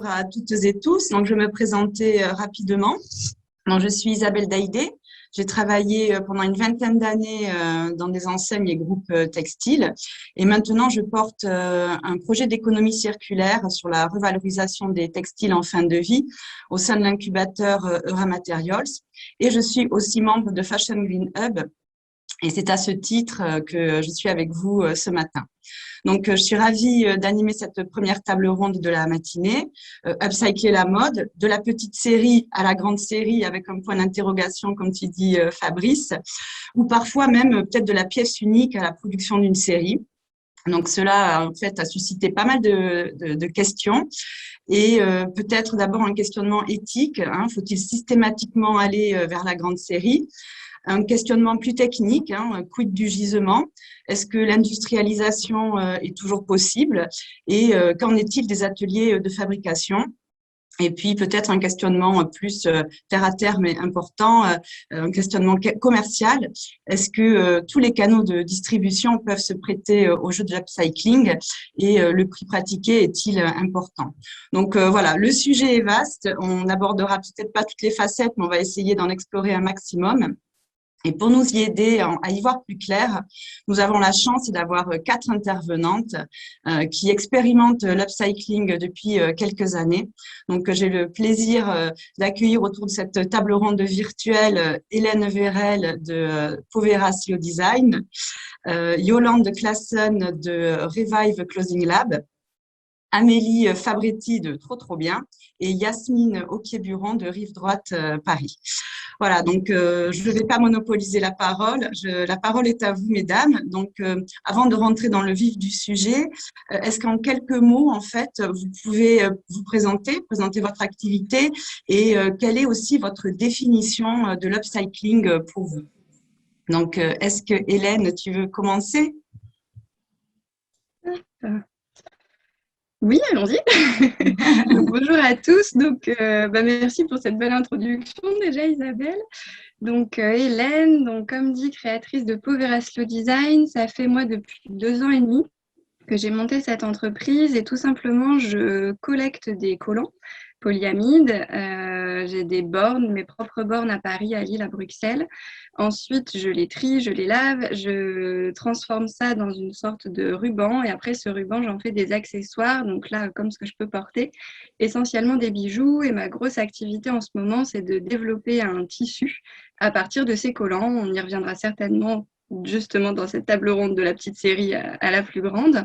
bonjour à toutes et tous. Donc, je vais me présenter rapidement. Donc, je suis Isabelle Daïdé. J'ai travaillé pendant une vingtaine d'années dans des enseignes et groupes textiles. Et maintenant, je porte un projet d'économie circulaire sur la revalorisation des textiles en fin de vie au sein de l'incubateur Eura Materials. Et je suis aussi membre de Fashion Green Hub. Et c'est à ce titre que je suis avec vous ce matin. Donc, je suis ravie d'animer cette première table ronde de la matinée, upcycler la mode, de la petite série à la grande série avec un point d'interrogation, comme tu dis, Fabrice, ou parfois même peut-être de la pièce unique à la production d'une série. Donc, cela, en fait, a suscité pas mal de questions. Et peut-être d'abord un questionnement éthique. Faut-il systématiquement aller vers la grande série ? Un questionnement plus technique, quid du gisement? Est-ce que l'industrialisation est toujours possible? Et qu'en est-il des ateliers de fabrication? Et puis peut-être un questionnement plus terre à terre mais important, un questionnement commercial. Est-ce que tous les canaux de distribution peuvent se prêter au jeu de l'upcycling et le prix pratiqué est-il important? Donc voilà, le sujet est vaste. On n'abordera peut-être pas toutes les facettes, mais on va essayer d'en explorer un maximum. Et pour nous y aider à y voir plus clair, nous avons la chance d'avoir 4 intervenantes qui expérimentent l'upcycling depuis quelques années. Donc, j'ai le plaisir d'accueillir autour de cette table ronde virtuelle Hélène Vérel de Povera Slow Design, Yolande Classen de Revive Clothing Lab, Amélie Fabretti de Trop Bien et Yasmine Auquier-Buron de Rive Droite Paris. Voilà, donc je ne vais pas monopoliser la parole. La parole est à vous, mesdames. Donc, avant de rentrer dans le vif du sujet, est-ce qu'en quelques mots, en fait, vous pouvez vous présenter votre activité et quelle est aussi votre définition de l'upcycling pour vous? Donc, est-ce que Hélène, tu veux commencer? Oui, allons-y. Donc, bonjour à tous. Donc, merci pour cette belle introduction déjà, Isabelle. Donc, Hélène, donc, comme dit, créatrice de Povera Slow Design, ça fait moi depuis 2 ans et demi que j'ai monté cette entreprise et tout simplement, je collecte des collants polyamides. J'ai des bornes, mes propres bornes à Paris, à Lille, à Bruxelles. Ensuite, je les trie, je les lave, je transforme ça dans une sorte de ruban et après ce ruban, j'en fais des accessoires. Donc là, comme ce que je peux porter, essentiellement des bijoux. Et ma grosse activité en ce moment, c'est de développer un tissu à partir de ces collants. On y reviendra certainement justement dans cette table ronde de la petite série à la plus grande.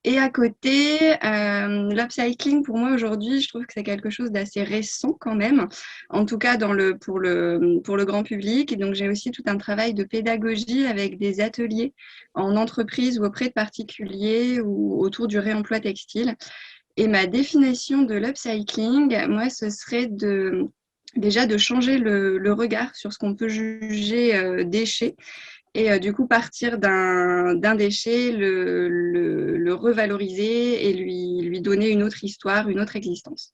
Et à côté, l'upcycling, pour moi, aujourd'hui, je trouve que c'est quelque chose d'assez récent quand même, en tout cas pour le grand public. Et donc, j'ai aussi tout un travail de pédagogie avec des ateliers en entreprise ou auprès de particuliers ou autour du réemploi textile. Et ma définition de l'upcycling, moi, ce serait déjà de changer le regard sur ce qu'on peut juger déchet. Et du coup, partir d'un déchet, le revaloriser et lui donner une autre histoire, une autre existence.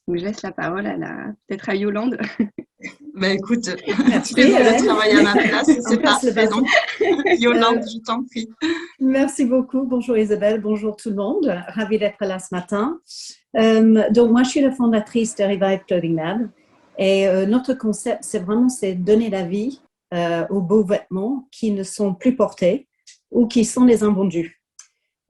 Donc, je laisse la parole peut-être à Yolande. Ben écoute, merci, tu fais le travail à ma place, c'est parfait. Donc, Yolande, je t'en prie. Merci beaucoup. Bonjour Isabelle, bonjour tout le monde. Ravie d'être là ce matin. Donc, moi, je suis la fondatrice de Revive Clothing Lab. Et notre concept, c'est donner la vie aux beaux vêtements qui ne sont plus portés ou qui sont les invendus.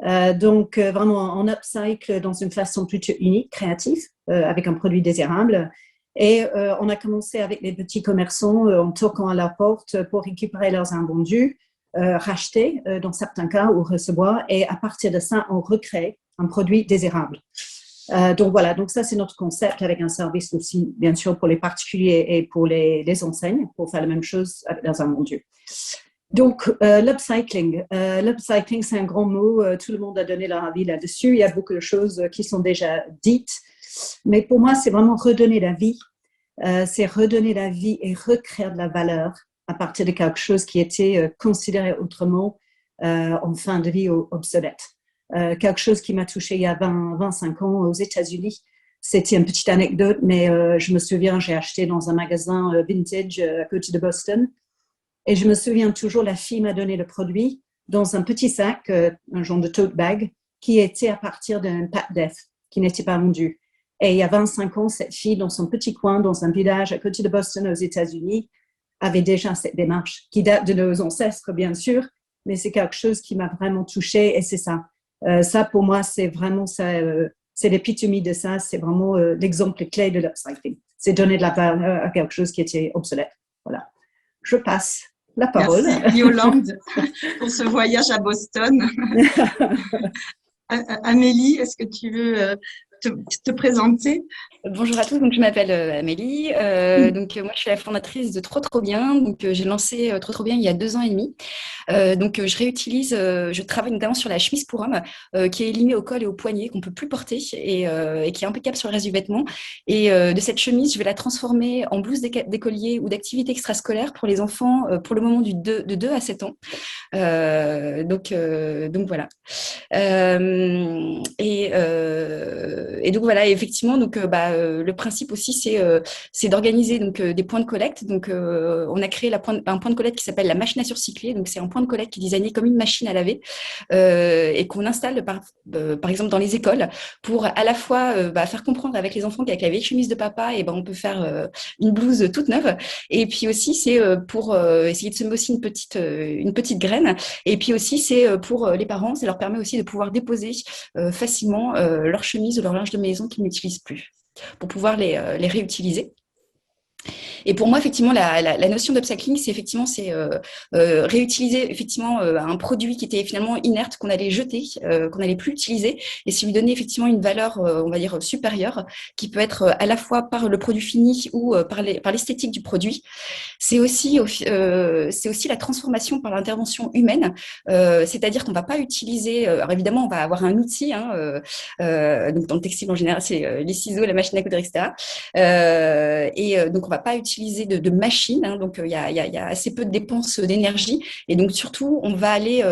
Donc, vraiment, on upcycle dans une façon plutôt unique, créative, avec un produit désirable. Et on a commencé avec les petits commerçants en toquant à la porte pour récupérer leurs invendus, racheter dans certains cas ou recevoir. Et à partir de ça, on recrée un produit désirable. Donc voilà, donc ça c'est notre concept avec un service aussi bien sûr pour les particuliers et pour les enseignes pour faire la même chose avec leurs invendus. Donc l'upcycling c'est un grand mot, tout le monde a donné leur avis là-dessus, il y a beaucoup de choses qui sont déjà dites, mais pour moi c'est vraiment redonner la vie, c'est redonner la vie et recréer de la valeur à partir de quelque chose qui était considéré autrement en fin de vie obsolète. Quelque chose qui m'a touchée il y a 25 ans aux États-Unis. C'était une petite anecdote, mais je me souviens, j'ai acheté dans un magasin vintage à côté de Boston. Et je me souviens toujours, la fille m'a donné le produit dans un petit sac, un genre de tote bag, qui était à partir d'un Pat Death, qui n'était pas vendu. Et il y a 25 ans, cette fille, dans son petit coin, dans un village à côté de Boston, aux États-Unis, avait déjà cette démarche qui date de nos ancêtres, bien sûr, mais c'est quelque chose qui m'a vraiment touchée et c'est ça. Ça, pour moi, c'est vraiment ça, c'est l'épitome de ça, c'est vraiment l'exemple clé de l'upcycling. C'est donner de la valeur à quelque chose qui était obsolète. Voilà. Je passe la parole. Merci Yolande pour ce voyage à Boston. Amélie, est-ce que tu veux te présenter? Bonjour à tous, donc je m'appelle Amélie, donc moi je suis la fondatrice de Trop Trop Bien, donc j'ai lancé Trop Trop Bien il y a 2 ans et demi, donc je réutilise, je travaille notamment sur la chemise pour homme qui est élimée au col et au poignet, qu'on peut plus porter et qui est impeccable sur le reste du vêtement, et de cette chemise je vais la transformer en blouse d'écolier ou d'activité extrascolaire pour les enfants pour le moment de 2 à 7 ans, donc voilà, et donc voilà, effectivement, donc le principe aussi c'est d'organiser donc des points de collecte. Donc on a créé un point de collecte qui s'appelle la machine à surcycler. Donc c'est un point de collecte qui est designé comme une machine à laver et qu'on installe par exemple dans les écoles pour à la fois faire comprendre avec les enfants qu'avec la vieille chemise de papa et on peut faire une blouse toute neuve, et puis aussi c'est pour essayer de semer aussi une petite graine, et puis aussi c'est pour les parents, ça leur permet aussi de pouvoir déposer facilement leur chemise ou leur linge de maison qu'ils n'utilisent plus, pour pouvoir les réutiliser. Et pour moi, effectivement, la notion d'upcycling, c'est réutiliser effectivement un produit qui était finalement inerte, qu'on allait jeter, qu'on n'allait plus utiliser, et c'est lui donner effectivement une valeur, on va dire, supérieure, qui peut être à la fois par le produit fini ou par l'esthétique du produit. C'est aussi la transformation par l'intervention humaine, c'est-à-dire qu'on ne va pas utiliser, alors évidemment, on va avoir un outil, donc dans le textile en général, c'est les ciseaux, la machine à coudre, etc. Donc on ne va pas utiliser de machine, donc il y a assez peu de dépenses d'énergie, et donc surtout on va aller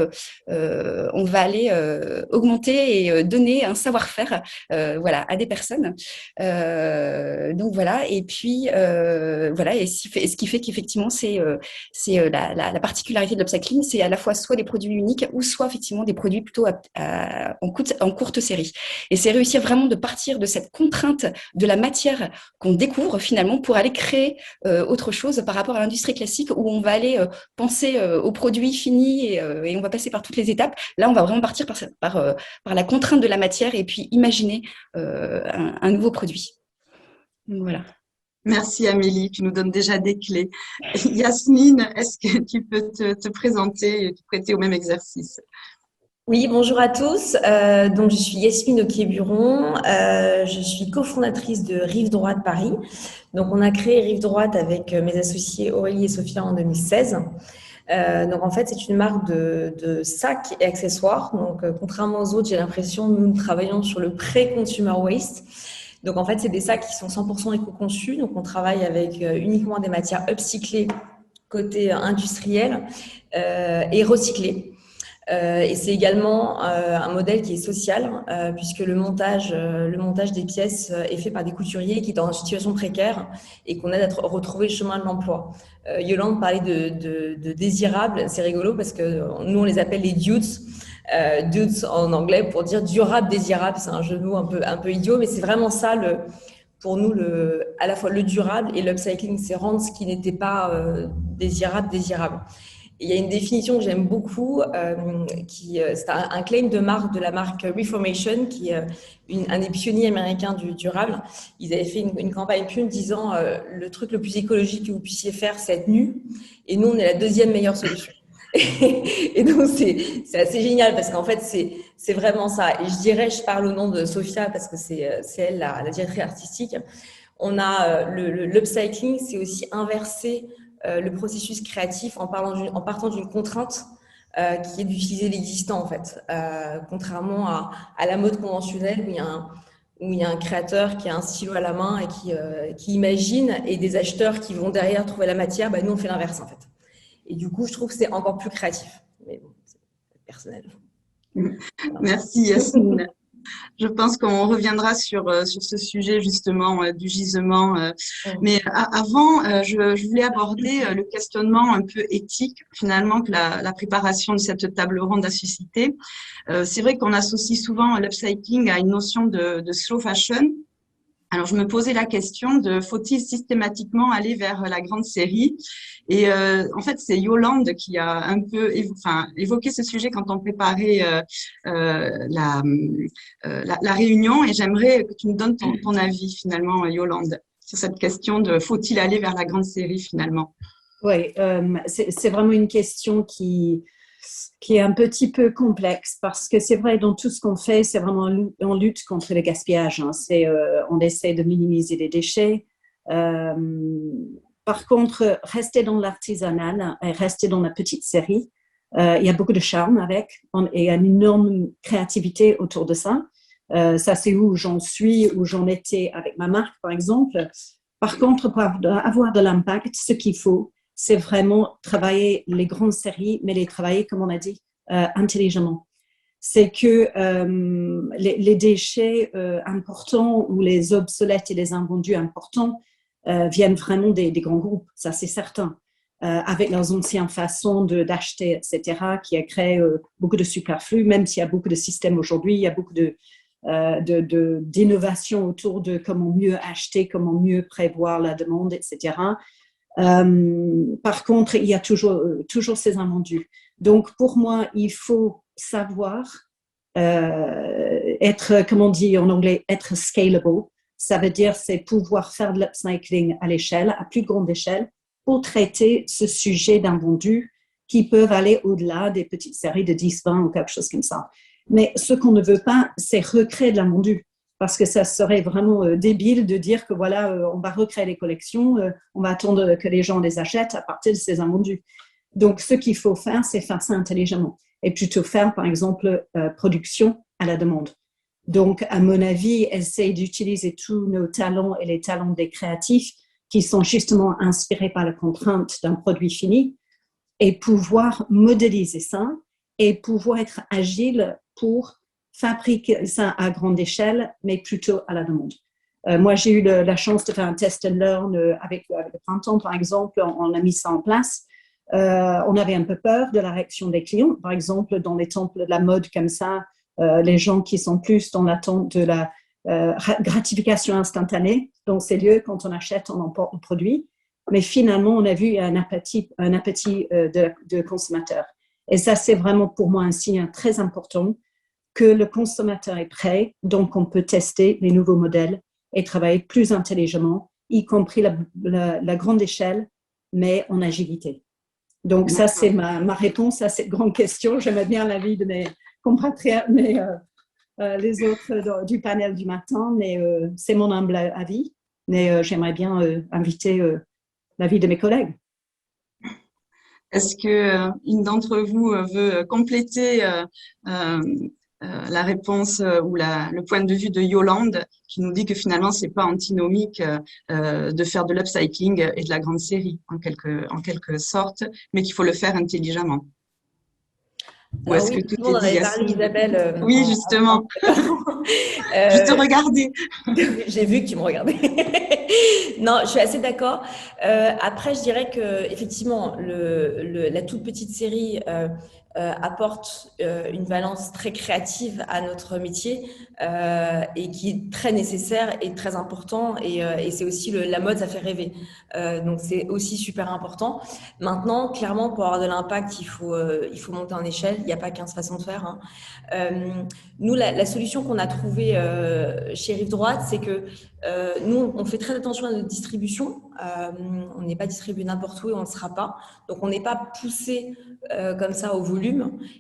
augmenter et donner un savoir-faire à des personnes, donc voilà, et puis voilà, et ce qui fait qu'effectivement c'est la particularité de l'upcycling, c'est à la fois soit des produits uniques ou soit effectivement des produits plutôt en courte série, et c'est réussir vraiment de partir de cette contrainte de la matière qu'on découvre finalement pour aller créer autre chose par rapport à l'industrie classique où on va aller penser aux produits finis et on va passer par toutes les étapes. Là, on va vraiment partir par la contrainte de la matière et puis imaginer un nouveau produit. Donc, voilà. Merci Amélie, tu nous donnes déjà des clés. Yasmine, est-ce que tu peux te présenter et te prêter au même exercice? Oui, bonjour à tous. Donc, je suis Yasmine Oquier-Buron. Je suis cofondatrice de Rive Droite Paris. Donc, on a créé Rive Droite avec mes associés Aurélie et Sophia en 2016. Donc, en fait, c'est une marque de sacs et accessoires. Donc, contrairement aux autres, j'ai l'impression que nous travaillons sur le pré-consumer waste. Donc, en fait, c'est des sacs qui sont 100% éco-conçus. Donc, on travaille avec uniquement des matières upcyclées côté industriel et recyclées. Et c'est également un modèle qui est social, puisque le montage des pièces est fait par des couturiers qui sont en situation précaire et qu'on aide à retrouver le chemin de l'emploi. Yolande parlait de désirables, c'est rigolo parce que nous on les appelle les dudes. Dudes en anglais pour dire durable, désirable, c'est un jeu de mots un peu idiot, mais c'est vraiment ça pour nous à la fois le durable et l'upcycling, c'est rendre ce qui n'était pas désirable. Il y a une définition que j'aime beaucoup, c'est un claim de marque de la marque Reformation, qui est un des pionniers américains du durable. Ils avaient fait une campagne pub disant le truc le plus écologique que vous puissiez faire, c'est être nu. Et nous, on est la deuxième meilleure solution. Et donc, c'est assez génial parce qu'en fait, c'est vraiment ça. Et je parle au nom de Sophia parce que c'est elle la directrice artistique. On a l'upcycling, c'est aussi inverser le processus créatif en partant d'une contrainte qui est d'utiliser l'existant en fait, contrairement à la mode conventionnelle où il y a un créateur qui a un stylo à la main et qui imagine, et des acheteurs qui vont derrière trouver la matière. Nous on fait l'inverse en fait, et du coup je trouve que c'est encore plus créatif, mais bon, c'est personnel. Merci Yasmine. Je pense qu'on reviendra sur ce sujet justement du gisement. Mais avant, je voulais aborder le questionnement un peu éthique finalement que la préparation de cette table ronde a suscité. C'est vrai qu'on associe souvent l'upcycling à une notion de slow fashion. Alors, je me posais la question de faut-il systématiquement aller vers la grande série? Et en fait, c'est Yolande qui a un peu évoqué ce sujet quand on préparait la réunion. Et j'aimerais que tu nous donnes ton avis finalement, Yolande, sur cette question de faut-il aller vers la grande série finalement? Oui, c'est vraiment une question qui est un petit peu complexe parce que c'est vrai, dans tout ce qu'on fait, c'est vraiment on lutte contre le gaspillage. Hein. On essaie de minimiser les déchets. Par contre, rester dans l'artisanal et rester dans la petite série, il y a beaucoup de charme avec et il y a une énorme créativité autour de ça. Ça, c'est où j'en suis, où j'en étais avec ma marque, par exemple. Par contre, pour avoir de l'impact, ce qu'il faut, c'est vraiment travailler les grandes séries, mais les travailler, comme on a dit, intelligemment. C'est que les déchets importants ou les obsolètes et les invendus importants viennent vraiment des grands groupes, ça c'est certain, avec leurs anciennes façons d'acheter, etc., qui a créé beaucoup de superflu, même s'il y a beaucoup de systèmes aujourd'hui, il y a beaucoup d'innovation autour de comment mieux acheter, comment mieux prévoir la demande, etc. Par contre, il y a toujours ces invendus. Donc, pour moi, il faut savoir être, comme on dit en anglais, être scalable. Ça veut dire, c'est pouvoir faire de l'upcycling à l'échelle, à plus grande échelle, pour traiter ce sujet d'invendus qui peuvent aller au-delà des petites séries de 10, 20 ou quelque chose comme ça. Mais ce qu'on ne veut pas, c'est recréer de l'invendu. Parce que ça serait vraiment débile de dire que voilà, on va recréer les collections, on va attendre que les gens les achètent à partir de ces invendus. Donc, ce qu'il faut faire, c'est faire ça intelligemment et plutôt faire, par exemple, production à la demande. Donc, à mon avis, essayer d'utiliser tous nos talents et les talents des créatifs qui sont justement inspirés par la contrainte d'un produit fini et pouvoir modéliser ça et pouvoir être agile pour fabriquer ça à grande échelle, mais plutôt à la demande. Moi, j'ai eu la chance de faire un test and learn avec le printemps, par exemple. On a mis ça en place. On avait un peu peur de la réaction des clients. Par exemple, dans les temples de la mode comme ça, les gens qui sont plus dans l'attente de la gratification instantanée. Dans ces lieux, quand on achète, on emporte le produit. Mais finalement, on a vu un appétit de consommateurs. Et ça, c'est vraiment pour moi un signe très important que le consommateur est prêt, donc on peut tester les nouveaux modèles et travailler plus intelligemment, y compris la grande échelle, mais en agilité. Donc ça, c'est ma réponse à cette grande question. J'aimerais bien l'avis de mes compatriotes, les autres du panel du matin, mais c'est mon humble avis. Mais j'aimerais bien inviter l'avis de mes collègues. Est-ce que une d'entre vous veut compléter la réponse ou le point de vue de Yolande qui nous dit que finalement c'est pas antinomique de faire de l'upcycling et de la grande série en quelque sorte, mais qu'il faut le faire intelligemment. Ou est-ce que tout est dit, Yasmine? Isabelle, oui, justement. Je te regardais. J'ai vu que tu me regardais. Non, je suis assez d'accord. Après, je dirais que effectivement, la toute petite série apporte une balance très créative à notre métier et qui est très nécessaire et très important. Et c'est aussi la mode, ça fait rêver. Donc, c'est aussi super important. Maintenant, clairement, pour avoir de l'impact, il faut monter en échelle. Il n'y a pas 15 façons de faire. Nous, la solution qu'on a trouvée chez Rive Droite, c'est que nous, on fait très attention à notre distribution. On n'est pas distribué n'importe où et on ne le sera pas. Donc, on n'est pas poussé comme ça au volume.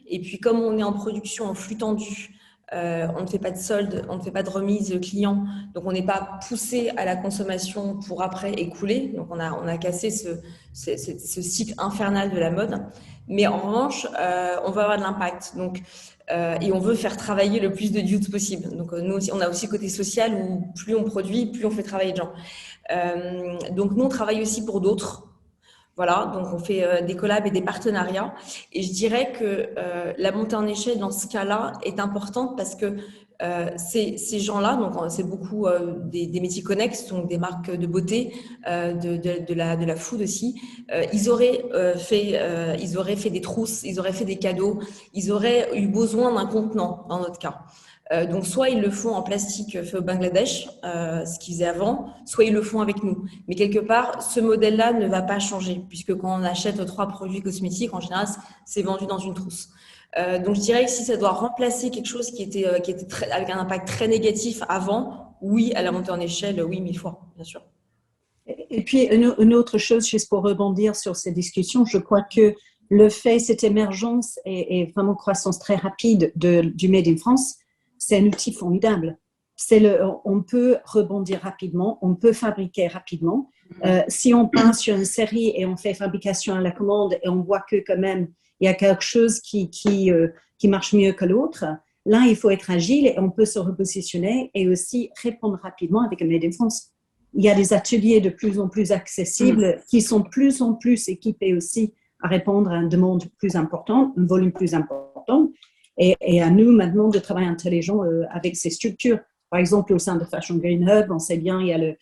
Et puis, comme on est en production en flux tendu, on ne fait pas de solde, on ne fait pas de remise client. Donc, on n'est pas poussé à la consommation pour après écouler. Donc, on a cassé ce cycle infernal de la mode. Mais en revanche, on va avoir de l'impact. Donc, et on veut faire travailler le plus de youth possible. Donc, nous aussi, on a aussi le côté social où plus on produit, plus on fait travailler de gens. Donc, nous, on travaille aussi pour d'autres. Voilà, donc on fait des collabs et des partenariats. Et je dirais que la montée en échelle dans ce cas-là est importante parce que ces gens-là, donc c'est beaucoup des métiers connexes, donc des marques de beauté, de la food aussi. Ils auraient fait des trousses, ils auraient fait des cadeaux, ils auraient eu besoin d'un contenant dans notre cas. Donc, soit ils le font en plastique fait au Bangladesh, ce qu'ils faisaient avant, soit ils le font avec nous. Mais quelque part, ce modèle-là ne va pas changer, puisque quand on achète 3 produits cosmétiques, en général, c'est vendu dans une trousse. Donc, je dirais que si ça doit remplacer quelque chose qui était avec un impact très négatif avant, oui, à la montée en échelle, oui, 1000 fois, bien sûr. Et puis, une autre chose, juste pour rebondir sur ces discussions, je crois que le fait, cette émergence et vraiment croissance très rapide du Made in France, c'est un outil formidable. On peut rebondir rapidement, on peut fabriquer rapidement. Si on passe sur une série et on fait fabrication à la commande et on voit que quand même, il y a quelque chose qui marche mieux que l'autre, là, il faut être agile et on peut se repositionner et aussi répondre rapidement avec un Made in France. Il y a des ateliers de plus en plus accessibles qui sont de plus en plus équipés aussi à répondre à une demande plus importante, un volume plus important. Et à nous maintenant de travailler intelligent avec ces structures. Par exemple, au sein de Fashion Green Hub, on sait bien, il y a le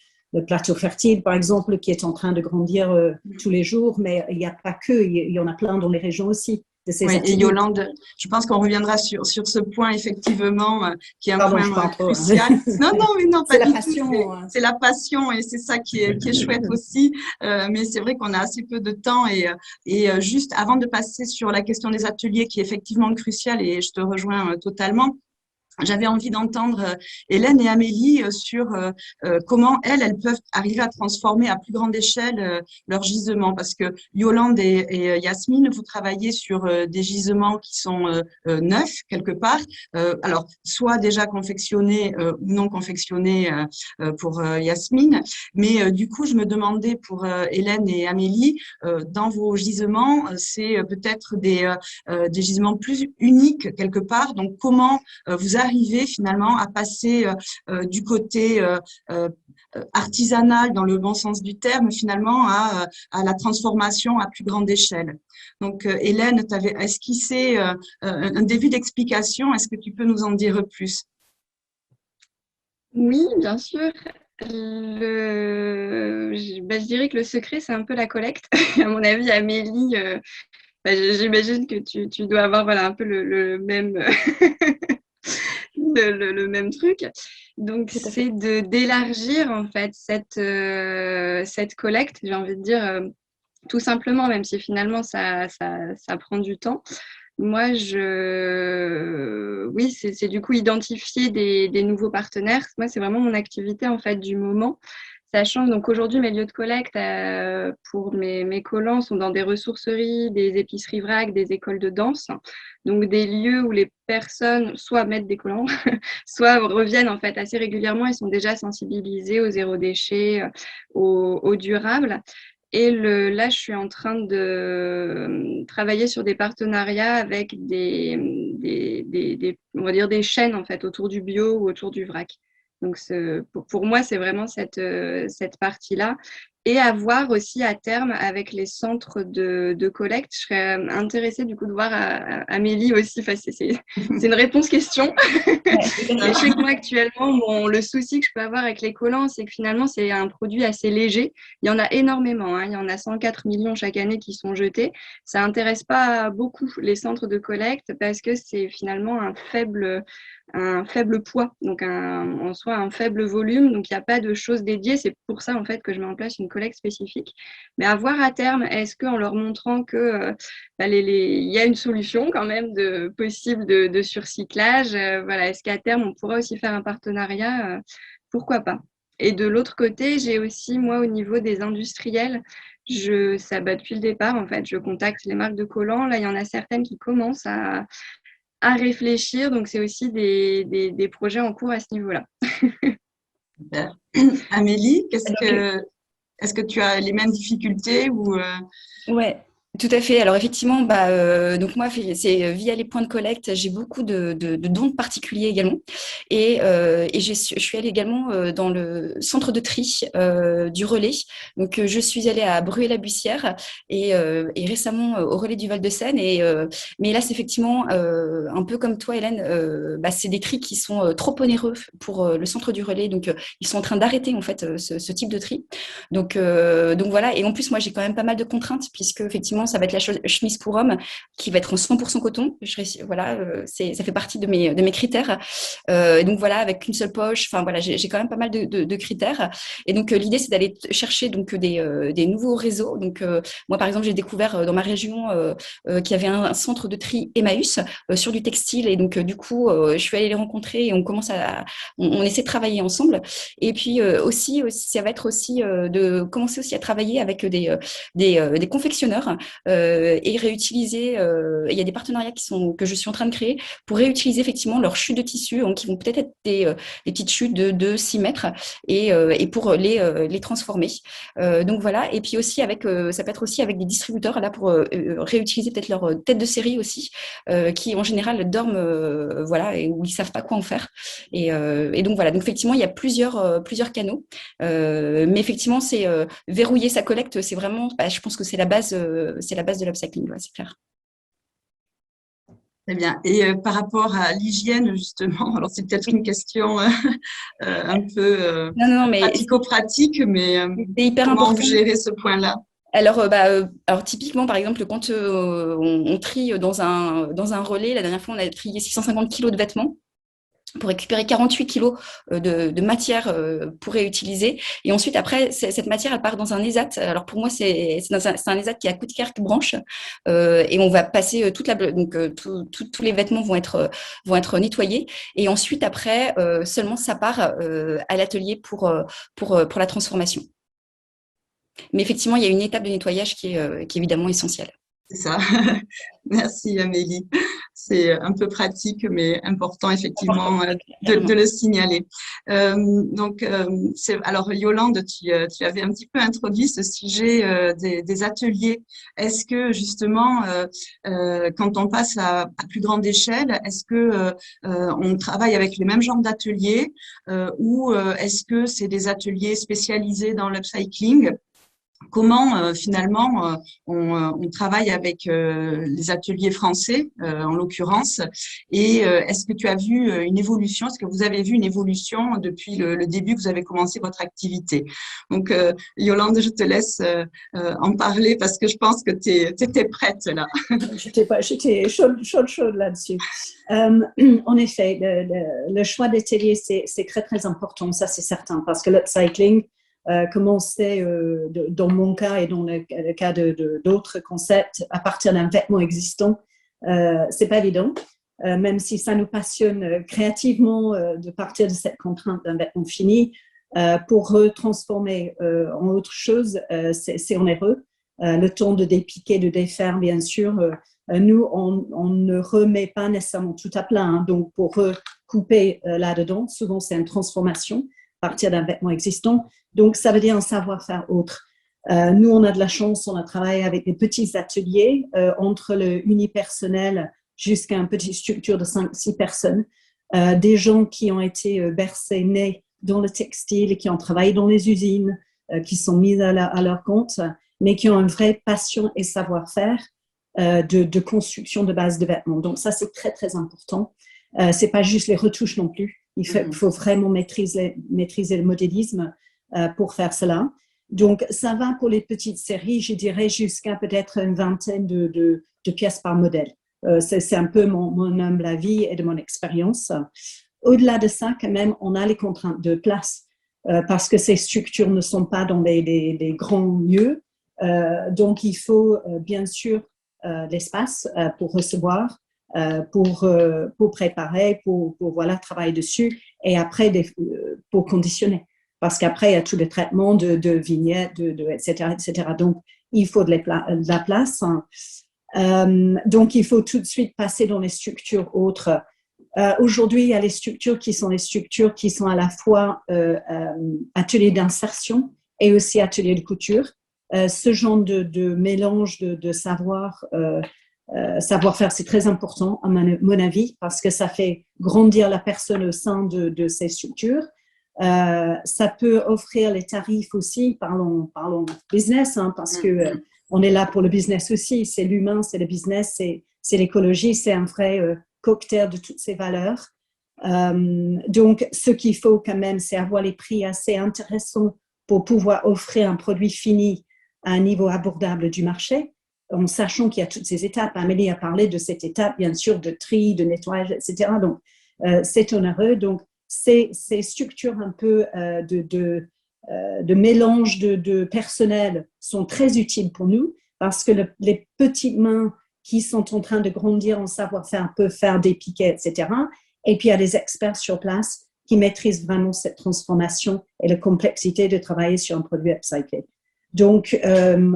plateau fertile, par exemple, qui est en train de grandir tous les jours, mais il n'y a pas que, il y en a plein dans les régions aussi. Oui, et Yolande, je pense qu'on reviendra sur ce point, effectivement, qui est un point crucial. Non, mais non, pas du tout. C'est la passion et c'est ça qui est chouette aussi. Mais c'est vrai qu'on a assez peu de temps et juste avant de passer sur la question des ateliers, qui est effectivement cruciale et je te rejoins totalement. J'avais envie d'entendre Hélène et Amélie sur comment elles peuvent arriver à transformer à plus grande échelle leur gisement. Parce que Yolande et Yasmine, vous travaillez sur des gisements qui sont neufs quelque part. Alors, soit déjà confectionnés ou non confectionnés pour Yasmine. Mais du coup, je me demandais pour Hélène et Amélie, dans vos gisements, c'est peut-être des gisements plus uniques quelque part. Donc, comment vous arrivez finalement à passer du côté artisanal dans le bon sens du terme finalement à la transformation à plus grande échelle. Donc Hélène, tu avais esquissé un début d'explication, est-ce que tu peux nous en dire plus? Oui, bien sûr. Je dirais que le secret, c'est un peu la collecte. À mon avis, Amélie, j'imagine que tu dois avoir un peu le même le même truc. Donc, c'est d'élargir en fait cette collecte, j'ai envie de dire, tout simplement, même si finalement ça prend du temps. Moi, oui, c'est du coup identifier des nouveaux partenaires. Moi, c'est vraiment mon activité en fait du moment. Sachant donc aujourd'hui, mes lieux de collecte pour mes collants sont dans des ressourceries, des épiceries vrac, des écoles de danse. Donc des lieux où les personnes soit mettent des collants, soit reviennent en fait assez régulièrement et sont déjà sensibilisés au zéro déchet, au durable. Et là, je suis en train de travailler sur des partenariats avec on va dire des chaînes en fait autour du bio ou autour du vrac. Donc, pour moi, c'est vraiment cette partie-là. Et à voir aussi à terme avec les centres de collecte. Je serais intéressée du coup de voir Amélie aussi. Enfin, c'est une réponse-question. Je sais que moi, actuellement, le souci que je peux avoir avec les collants, c'est que finalement, c'est un produit assez léger. Il y en a énormément. Hein. Il y en a 104 millions chaque année qui sont jetés. Ça n'intéresse pas beaucoup les centres de collecte parce que c'est finalement un faible poids, donc en soi un faible volume, donc il n'y a pas de choses dédiées. C'est pour ça en fait que je mets en place une collecte spécifique. Mais à voir à terme, est-ce qu'en leur montrant que il y a une solution quand même possible de surcyclage, est-ce qu'à terme on pourra aussi faire un partenariat, pourquoi pas. Et de l'autre côté, j'ai aussi moi au niveau des industriels, depuis le départ en fait, je contacte les marques de collants. Là, il y en a certaines qui commencent à réfléchir. Donc, c'est aussi des projets en cours à ce niveau-là. Super. Amélie, est-ce que tu as les mêmes difficultés ou Ouais. Tout à fait. Alors effectivement, donc moi, c'est via les points de collecte, j'ai beaucoup de dons particuliers également, et je suis allée également dans le centre de tri du Relais. Donc je suis allée à Bruay-la-Bussière et récemment au Relais du Val-de-Seine. Mais là, c'est effectivement un peu comme toi, Hélène. C'est des tris qui sont trop onéreux pour le centre du Relais. Donc ils sont en train d'arrêter en fait ce type de tri. Donc voilà. Et en plus, moi, j'ai quand même pas mal de contraintes puisque effectivement ça va être la chemise pour homme qui va être en 100% coton. Voilà, ça fait partie de mes critères. Donc voilà, avec une seule poche. Enfin voilà, j'ai quand même pas mal de critères. Et donc l'idée, c'est d'aller chercher donc des nouveaux réseaux. Donc moi, par exemple, j'ai découvert dans ma région qu'il y avait un centre de tri Emmaüs sur du textile. Et donc du coup, je suis allée les rencontrer et on essaie de travailler ensemble. Et puis aussi, ça va être aussi de commencer aussi à travailler avec des confectionneurs et réutiliser. Il y a des partenariats que je suis en train de créer pour réutiliser effectivement leurs chutes de tissu, qui vont peut-être être des petites chutes de 6 mètres et pour les transformer. Donc voilà. Et puis aussi ça peut être aussi avec des distributeurs là pour réutiliser peut-être leur tête de série aussi, qui en général dorment, voilà, et où ils savent pas quoi en faire. Et donc voilà. Donc effectivement, il y a plusieurs canaux, mais effectivement, c'est verrouiller sa collecte, c'est vraiment, je pense que c'est la base de l'upcycling, ouais, c'est clair. Très bien. Et par rapport à l'hygiène, justement, alors c'est peut-être une question un peu Non, mais pratico-pratique, mais c'est hyper comment important. vous gérez ce point-là? Alors typiquement, par exemple, quand on trie dans un relais, la dernière fois, on a trié 650 kilos de vêtements pour récupérer 48 kilos de matière pour réutiliser. Et ensuite, après, cette matière, elle part dans un ESAT. Alors pour moi, c'est un ESAT qui est à Coudekerque-Branche. Et on va passer tous les vêtements vont être nettoyés. Et ensuite, après, seulement ça part à l'atelier pour la transformation. Mais effectivement, il y a une étape de nettoyage qui est évidemment essentielle. C'est ça. Merci Amélie. C'est un peu pratique, mais important effectivement de le signaler. Alors Yolande, tu avais un petit peu introduit ce sujet des ateliers. Est-ce que justement, quand on passe à plus grande échelle, est-ce que on travaille avec les mêmes genres d'ateliers ou est-ce que c'est des ateliers spécialisés dans l'upcycling? Comment finalement on travaille avec les ateliers français en l'occurrence et est-ce que tu as vu une évolution, est-ce que vous avez vu une évolution depuis le début que vous avez commencé votre activité? Donc Yolande, je te laisse en parler parce que je pense que tu étais prête là. J'étais chaude là-dessus. En effet, le choix d'atelier, c'est très très important, ça c'est certain, parce que l'upcycling, comme on sait dans mon cas et dans le cas d'autres concepts, à partir d'un vêtement existant, c'est pas évident. Même si ça nous passionne créativement de partir de cette contrainte d'un vêtement fini, pour retransformer en autre chose, c'est onéreux. Le temps de dépiquer, de défaire, bien sûr, nous, on ne remet pas nécessairement tout à plat. Hein. Donc, pour recouper là-dedans, souvent c'est une transformation à partir d'un vêtement existant. Donc, ça veut dire un savoir-faire autre. Nous, on a de la chance, on a travaillé avec des petits ateliers entre le unipersonnel jusqu'à une petite structure de 5-6 personnes. Des gens qui ont été bercés, nés dans le textile, qui ont travaillé dans les usines, qui sont mis à leur compte, mais qui ont une vraie passion et savoir-faire de construction de base de vêtements. Donc, ça, c'est très, très important. C'est pas juste les retouches non plus. Il faut vraiment maîtriser le modélisme pour faire cela. Donc, ça va pour les petites séries, je dirais, jusqu'à peut-être une vingtaine de pièces par modèle. C'est un peu mon humble avis et de mon expérience. Au-delà de ça, quand même, on a les contraintes de place parce que ces structures ne sont pas dans des grands lieux. Donc, il faut bien sûr l'espace pour recevoir, pour préparer, pour voilà, travailler dessus et après pour conditionner. Parce qu'après, il y a tout le traitement de vignettes, etc., etc. Donc, il faut de la place. Donc, il faut tout de suite passer dans les structures autres. Aujourd'hui, il y a les structures qui sont à la fois ateliers d'insertion et aussi ateliers de couture. Ce genre de mélange de savoir-faire, c'est très important à mon avis parce que ça fait grandir la personne au sein de ces structures. Ça peut offrir les tarifs aussi, parlons business, hein, parce que on est là pour le business aussi, c'est l'humain, c'est le business, c'est l'écologie, c'est un vrai cocktail de toutes ces valeurs. Donc, ce qu'il faut quand même, c'est avoir les prix assez intéressants pour pouvoir offrir un produit fini à un niveau abordable du marché. en sachant qu'il y a toutes ces étapes. Amélie a parlé de cette étape, bien sûr, de tri, de nettoyage, etc. Donc, c'est onéreux. Donc, ces structures un peu de mélange de personnel sont très utiles pour nous parce que les petites mains qui sont en train de grandir en savoir-faire peuvent faire des piquets, etc. Et puis, il y a des experts sur place qui maîtrisent vraiment cette transformation et la complexité de travailler sur un produit upcyclé. Donc,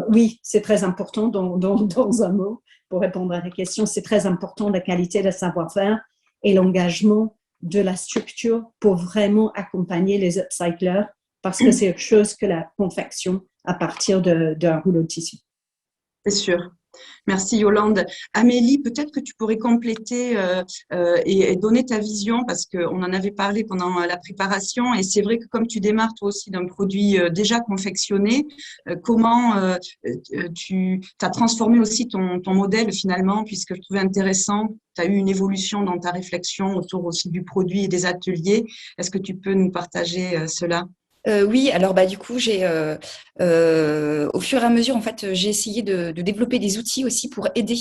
oui, c'est très important dans un mot, pour répondre à la question, c'est très important la qualité de savoir-faire et l'engagement de la structure pour vraiment accompagner les upcyclers parce que c'est autre chose que la confection à partir d'un rouleau de tissu. C'est sûr. Merci Yolande. Amélie, peut-être que tu pourrais compléter et donner ta vision parce qu'on en avait parlé pendant la préparation et c'est vrai que comme tu démarres toi aussi d'un produit déjà confectionné, comment tu as transformé aussi ton modèle finalement puisque je trouvais intéressant, tu as eu une évolution dans ta réflexion autour aussi du produit et des ateliers. Est-ce que tu peux nous partager cela ? Oui, alors du coup, au fur et à mesure, en fait, j'ai essayé de développer des outils aussi pour aider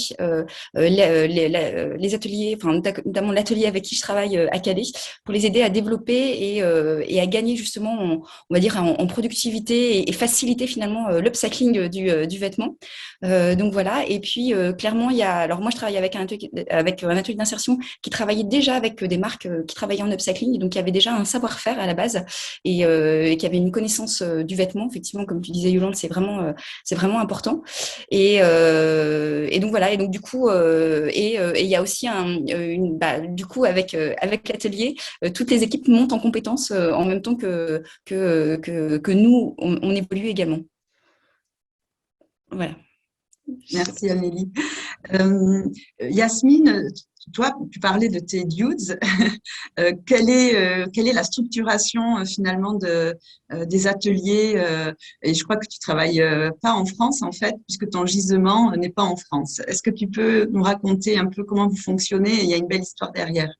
les ateliers, enfin, notamment l'atelier avec qui je travaille à Calais, pour les aider à développer et à gagner justement, on va dire, en productivité et faciliter finalement l'upcycling du vêtement. Donc voilà. Et puis clairement, alors moi, je travaille avec un atelier d'insertion qui travaillait déjà avec des marques qui travaillaient en upcycling, donc il y avait déjà un savoir-faire à la base et qui avait une connaissance du vêtement. Effectivement, comme tu disais, Yolande, c'est vraiment important. Et donc voilà. Et donc du coup, et il y a aussi du coup avec l'atelier, toutes les équipes montent en compétences en même temps que nous, on évolue également. Voilà. Merci Amélie. Yasmine, toi, tu parlais de tes dudes. Quelle est la structuration finalement des ateliers et je crois que tu travailles pas en France en fait, puisque ton gisement n'est pas en France. Est-ce que tu peux nous raconter un peu comment vous fonctionnez? Il y a une belle histoire derrière.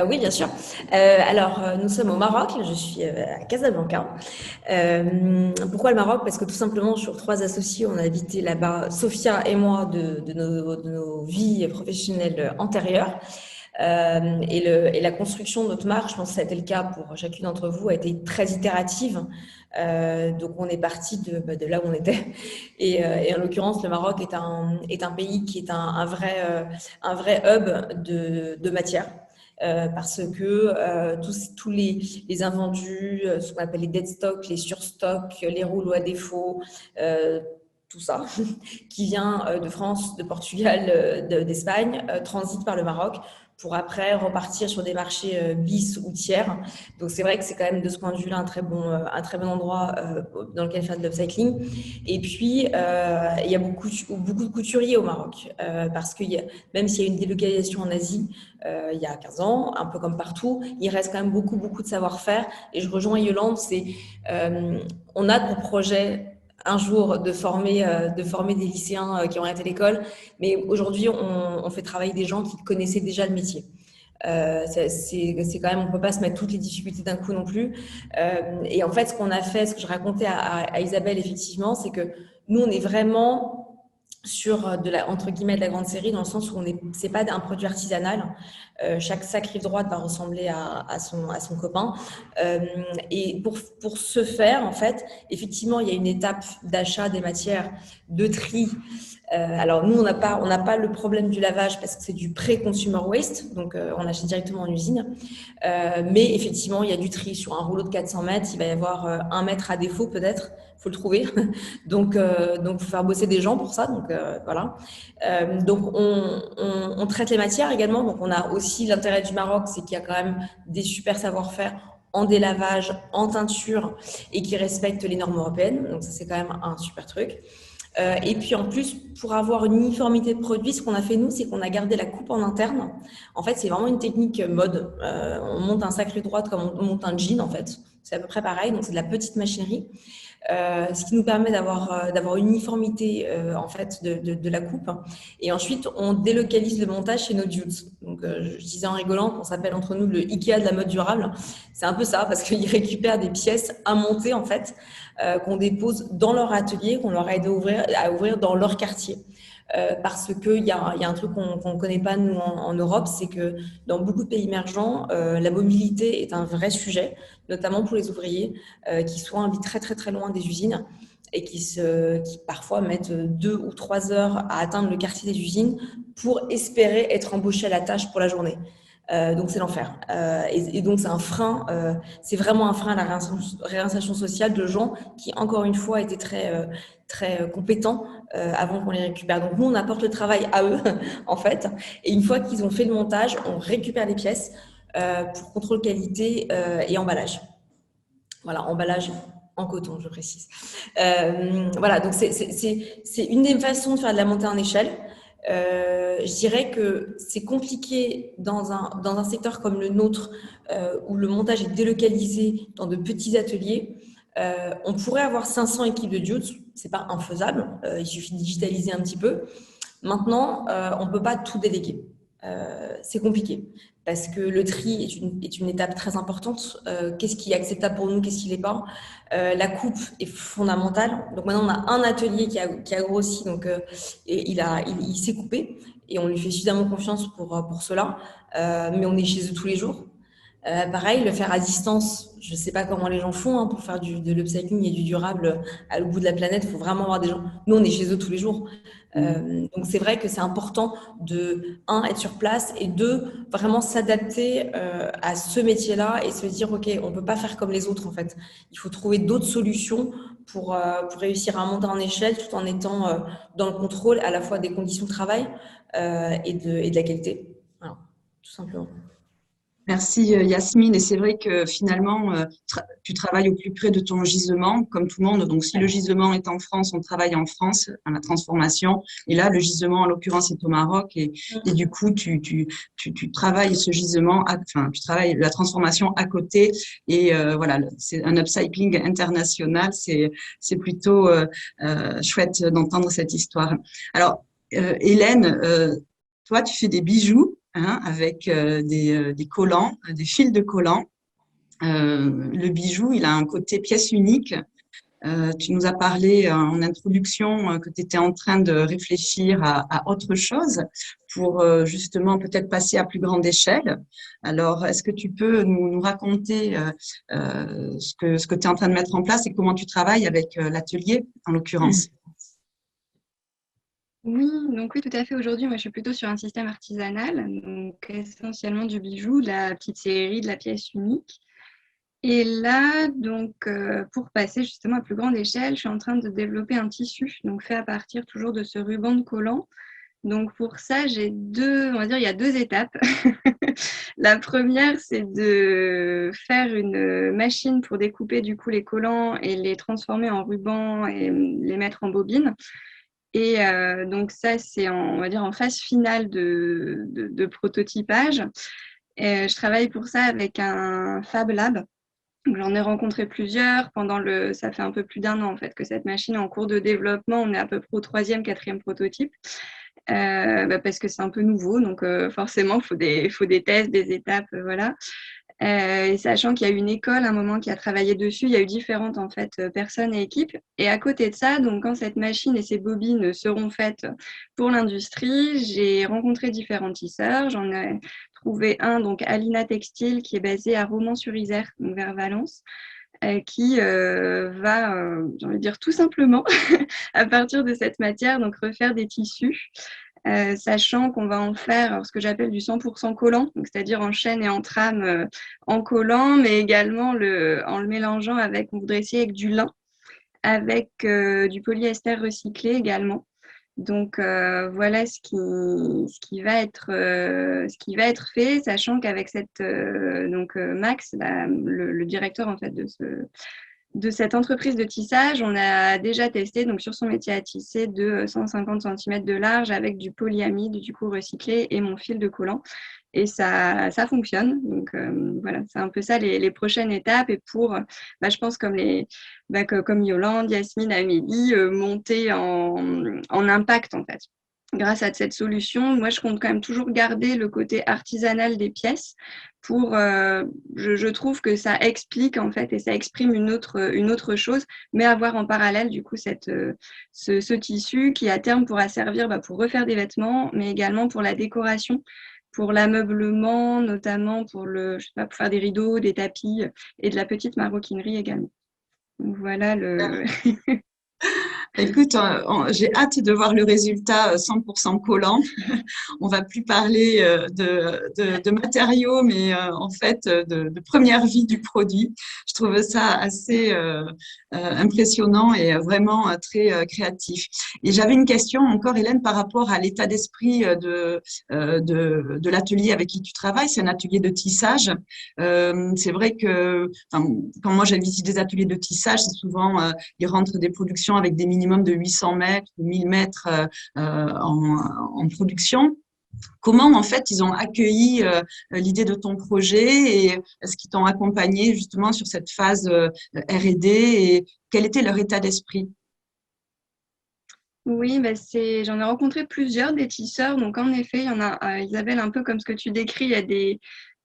Oui, bien sûr. Alors, nous sommes au Maroc. Je suis à Casablanca. Pourquoi le Maroc? Parce que tout simplement, sur 3 associés, on a habité là-bas, Sophia et moi, de nos vies professionnelles antérieures. Et la construction de notre marque, je pense que ça a été le cas pour chacune d'entre vous, a été très itérative. Donc, on est parti de là où on était. Et en l'occurrence, le Maroc est un pays qui est un vrai hub de matière. Parce que tous les invendus, ce qu'on appelle les dead stocks, les surstocks, les rouleaux à défaut, tout ça qui vient de France, de Portugal, d'Espagne, transite par le Maroc pour après repartir sur des marchés bis ou tiers. Donc c'est vrai que c'est quand même de ce point de vue-là un très bon endroit dans lequel faire de l'upcycling. Et puis il y a beaucoup de couturiers au Maroc parce que même s'il y a une délocalisation en Asie il y a 15 ans, un peu comme partout, il reste quand même beaucoup de savoir-faire. Et je rejoins Yolande, on a pour projet un jour de former des lycéens qui ont arrêté l'école, mais aujourd'hui on fait travailler des gens qui connaissaient déjà le métier. C'est quand même, on peut pas se mettre toutes les difficultés d'un coup non plus. Et en fait, ce qu'on a fait, ce que je racontais à Isabelle effectivement, c'est que nous on est vraiment sur entre guillemets de la grande série, dans le sens où c'est pas un produit artisanal. Chaque sac rive droite va ressembler à son copain. Et pour ce faire, en fait, effectivement, il y a une étape d'achat des matières, de tri. Alors nous, on n'a pas le problème du lavage parce que c'est du pré-consumer waste, donc on achète directement en usine. Mais effectivement, il y a du tri sur un rouleau de 400 mètres. Il va y avoir 1 mètre à défaut peut-être. Faut le trouver. Donc faut faire bosser des gens pour ça. Donc voilà. Donc on traite les matières également. Donc on a aussi l'intérêt du Maroc, c'est qu'il y a quand même des super savoir-faire en délavage, en teinture et qui respectent les normes européennes. Donc ça c'est quand même un super truc. Et puis en plus, pour avoir une uniformité de produit, ce qu'on a fait nous, c'est qu'on a gardé la coupe en interne. En fait, c'est vraiment une technique mode. On monte un sac rive droite comme on monte un jean en fait. C'est à peu près pareil. Donc c'est de la petite machinerie. Ce qui nous permet d'avoir une uniformité en fait de la coupe. Et ensuite, on délocalise le montage chez nos dudes. Donc, je disais en rigolant qu'on s'appelle entre nous le Ikea de la mode durable. C'est un peu ça, parce qu'ils récupèrent des pièces à monter en fait, qu'on dépose dans leur atelier, qu'on leur aide à ouvrir dans leur quartier. parce qu'il y a un truc qu'on ne connaît pas, nous, en Europe, c'est que dans beaucoup de pays émergents, la mobilité est un vrai sujet, notamment pour les ouvriers qui souvent habitent très, très, très loin des usines et qui parfois mettent 2 ou 3 heures à atteindre le quartier des usines pour espérer être embauchés à la tâche pour la journée. Donc c'est l'enfer. Et donc c'est un frein, c'est vraiment un frein à la réinsertion sociale de gens qui, encore une fois, étaient très, très compétents avant qu'on les récupère. Donc nous, on apporte le travail à eux, en fait. Et une fois qu'ils ont fait le montage, on récupère les pièces pour contrôle qualité et emballage. Voilà, emballage en coton, je précise. Voilà, donc c'est une des façons de faire de la montée en échelle. Je dirais que c'est compliqué dans un secteur comme le nôtre, où le montage est délocalisé dans de petits ateliers. On pourrait avoir 500 équipes de dudes, c'est pas infaisable, il suffit de digitaliser un petit peu. Maintenant, on ne peut pas tout déléguer. C'est compliqué parce que le tri est une étape très importante. Qu'est-ce qui est acceptable pour nous, qu'est-ce qui l'est pas? La coupe est fondamentale. Donc maintenant, on a un atelier qui a grossi, donc et il s'est coupé et on lui fait suffisamment confiance pour cela. Mais on est chez eux tous les jours. Pareil, le faire à distance, je ne sais pas comment les gens font pour faire de l'upcycling et du durable à l'autre bout de la planète. Il faut vraiment avoir des gens. Nous, on est chez eux tous les jours. Donc, c'est vrai que c'est important de, être sur place et deux, vraiment s'adapter à ce métier-là et se dire, OK, on ne peut pas faire comme les autres, en fait. Il faut trouver d'autres solutions pour réussir à monter en échelle tout en étant dans le contrôle à la fois des conditions de travail et de la qualité. Voilà, tout simplement. Merci Yasmine. Et c'est vrai que finalement, tu travailles au plus près de ton gisement, comme tout le monde. Donc, si le gisement est en France, on travaille en France, dans la transformation. Et là, le gisement, en l'occurrence, est au Maroc. Et du coup, tu travailles ce gisement, enfin, tu travailles la transformation à côté. Et voilà, c'est un upcycling international. C'est plutôt chouette d'entendre cette histoire. Alors, Hélène, toi, tu fais des bijoux. Avec des collants, des fils de collants. Le bijou, il a un côté pièce unique. Tu nous as parlé en introduction que tu étais en train de réfléchir à autre chose pour justement peut-être passer à plus grande échelle. Alors, est-ce que tu peux nous raconter ce que tu es en train de mettre en place et comment tu travailles avec l'atelier, en l'occurrence? Oui, donc oui, tout à fait. Aujourd'hui, moi, je suis plutôt sur un système artisanal, donc essentiellement du bijou, de la petite série, de la pièce unique. Et là, donc, pour passer justement à plus grande échelle, je suis en train de développer un tissu, donc fait à partir toujours de ce ruban de collant. Donc, pour ça, on va dire, il y a 2 étapes. La première, c'est de faire une machine pour découper du coup les collants et les transformer en ruban et les mettre en bobine. Et donc ça, c'est on va dire en phase finale de prototypage. Et je travaille pour ça avec un Fab Lab. J'en ai rencontré plusieurs ça fait un peu plus d'1 an en fait que cette machine est en cours de développement. On est à peu près au 3e, 4e prototype. Parce que c'est un peu nouveau, donc forcément, il faut des tests, des étapes, voilà. Et sachant qu'il y a eu une école à un moment qui a travaillé dessus, il y a eu différentes en fait personnes et équipes. Et à côté de ça, donc quand cette machine et ces bobines seront faites pour l'industrie, j'ai rencontré différents tisseurs. J'en ai trouvé un, donc Alina Textile, qui est basé à Romans-sur-Isère, donc vers Valence, qui va, j'ai envie de dire tout simplement, à partir de cette matière, donc refaire des tissus. Sachant qu'on va en faire ce que j'appelle du 100% collant, c'est-à-dire en chaîne et en trame en collant, mais également en le mélangeant on voudrait essayer avec du lin, avec du polyester recyclé également. Donc voilà ce qui va être fait, sachant qu'avec Max, le directeur en fait de cette entreprise de tissage, on a déjà testé donc sur son métier à tisser de 150 cm de large avec du polyamide du coup recyclé et mon fil de collant. Et ça fonctionne. Donc voilà, c'est un peu ça les prochaines étapes. Et pour, je pense comme comme Yolande, Yasmine, Amélie, monter en impact en fait. grâce à cette solution. Moi, je compte quand même toujours garder le côté artisanal des pièces pour, je trouve que ça explique en fait et ça exprime une autre chose, mais avoir en parallèle du coup ce tissu qui à terme pourra servir pour refaire des vêtements, mais également pour la décoration, pour l'ameublement, notamment pour je sais pas, pour faire des rideaux, des tapis et de la petite maroquinerie également. Donc voilà le. Écoute, j'ai hâte de voir le résultat 100% collant. On va plus parler de matériaux, mais en fait de première vie du produit. Je trouve ça assez impressionnant et vraiment très créatif. Et j'avais une question encore, Hélène, par rapport à l'état d'esprit de l'atelier avec qui tu travailles. C'est un atelier de tissage. C'est vrai que quand moi j'ai visité des ateliers de tissage, c'est souvent ils rentrent des productions avec des minimum de 800 mètres ou 1000 mètres en production. Comment, en fait, ils ont accueilli l'idée de ton projet et est-ce qu'ils t'ont accompagné justement sur cette phase R&D et quel était leur état d'esprit? Oui, j'en ai rencontré plusieurs des tisseurs. Donc, en effet, il y en a, Isabelle, un peu comme ce que tu décris, il y a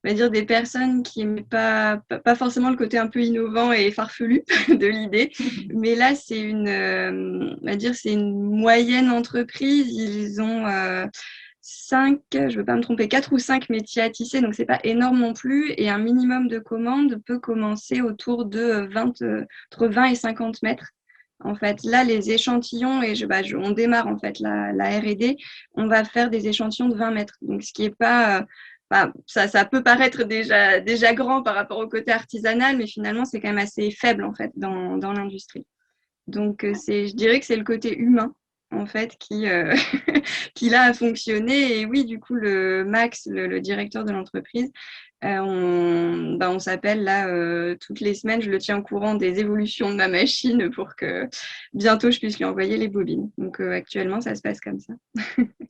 on va dire des personnes qui n'aimaient pas forcément le côté un peu innovant et farfelu de l'idée. Mais là, on va dire, c'est une moyenne entreprise. Ils ont 5, je ne veux pas me tromper, 4 ou 5 métiers à tisser, donc c'est pas énorme non plus. Et un minimum de commandes peut commencer autour de entre 20 et 50 mètres. En fait, là, les échantillons, et on démarre en fait la R&D, on va faire des échantillons de 20 mètres. Donc, ce qui est pas, ça peut paraître déjà grand par rapport au côté artisanal, mais finalement, c'est quand même assez faible en fait dans l'industrie. Donc, je dirais que c'est le côté humain en fait qui là a fonctionné. Et oui, du coup, Max, le directeur de l'entreprise, on s'appelle là toutes les semaines. Je le tiens au courant des évolutions de ma machine pour que bientôt je puisse lui envoyer les bobines. Donc actuellement, ça se passe comme ça.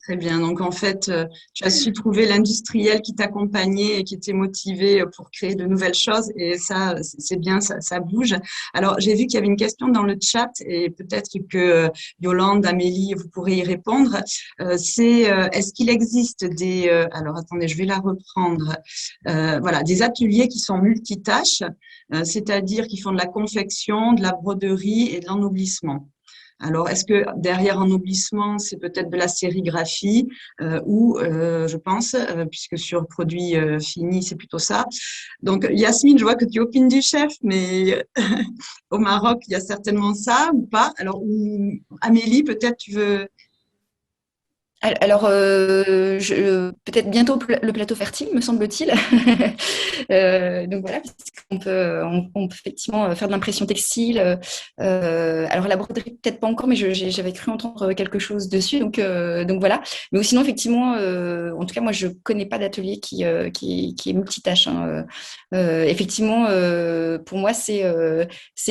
Très bien. Donc, en fait, tu as su trouver l'industriel qui t'accompagnait et qui était motivé pour créer de nouvelles choses. Et ça, c'est bien, ça bouge. Alors, j'ai vu qu'il y avait une question dans le chat et peut-être que Yolande, Amélie, vous pourrez y répondre. Est-ce qu'il existe alors, attendez, je vais la reprendre. Voilà, des ateliers qui sont multitâches, c'est-à-dire qui font de la confection, de la broderie et de l'ennoblissement. Alors, est-ce que derrière ennoblissement, c'est peut-être de la sérigraphie ou, je pense, puisque sur produit fini, c'est plutôt ça. Donc, Yasmine, je vois que tu opines du chef, mais au Maroc, il y a certainement ça ou pas. Alors, Amélie, peut-être tu veux… Alors, peut-être bientôt le plateau fertile, me semble-t-il. Donc voilà, on peut effectivement faire de l'impression textile. Alors la broderie, peut-être pas encore, mais j'avais cru entendre quelque chose dessus. Donc voilà. Mais sinon, effectivement, en tout cas, moi, je connais pas d'atelier qui est multitâche. Hein. Effectivement, pour moi, c'est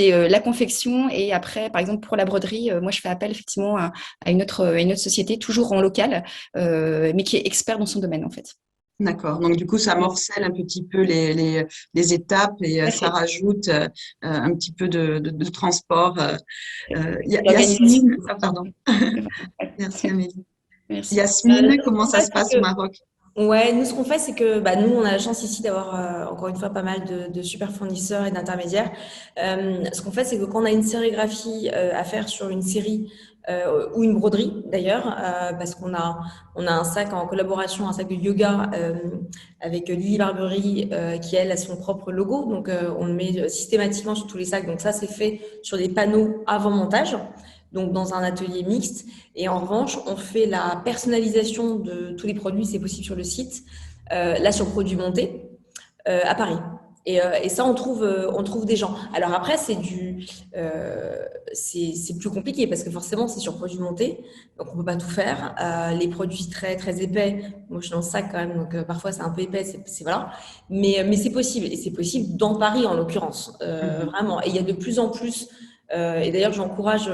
la confection et après, par exemple, pour la broderie, moi, je fais appel effectivement à une autre société, toujours en local, mais qui est expert dans son domaine en fait. D'accord. Donc, du coup, ça morcelle un petit peu les étapes et ça rajoute un petit peu de transport. Yasmine, pardon. Merci Amélie. Merci. Yasmine, comment ça se passe au Maroc? Ouais, nous, ce qu'on fait, c'est que nous, on a la chance ici d'avoir, encore une fois, pas mal de super fournisseurs et d'intermédiaires. Ce qu'on fait, c'est que quand on a une sérigraphie à faire sur une série ou une broderie, d'ailleurs, parce qu'on a un sac en collaboration, un sac de yoga avec Lily Barbery, qui, elle, a son propre logo. Donc, on le met systématiquement sur tous les sacs. Donc, ça, c'est fait sur des panneaux avant montage, donc dans un atelier mixte. Et en revanche, on fait la personnalisation de tous les produits, c'est possible sur le site, là sur Produits Montés, à Paris. Et ça, on trouve des gens. Alors après, c'est plus compliqué parce que forcément, c'est sur Produits Montés, donc on peut pas tout faire. Les produits très très épais, moi je suis dans le sac quand même, donc parfois c'est un peu épais, voilà. Mais c'est possible, et c'est possible dans Paris en l'occurrence, vraiment. Et il y a de plus en plus. Et d'ailleurs, j'encourage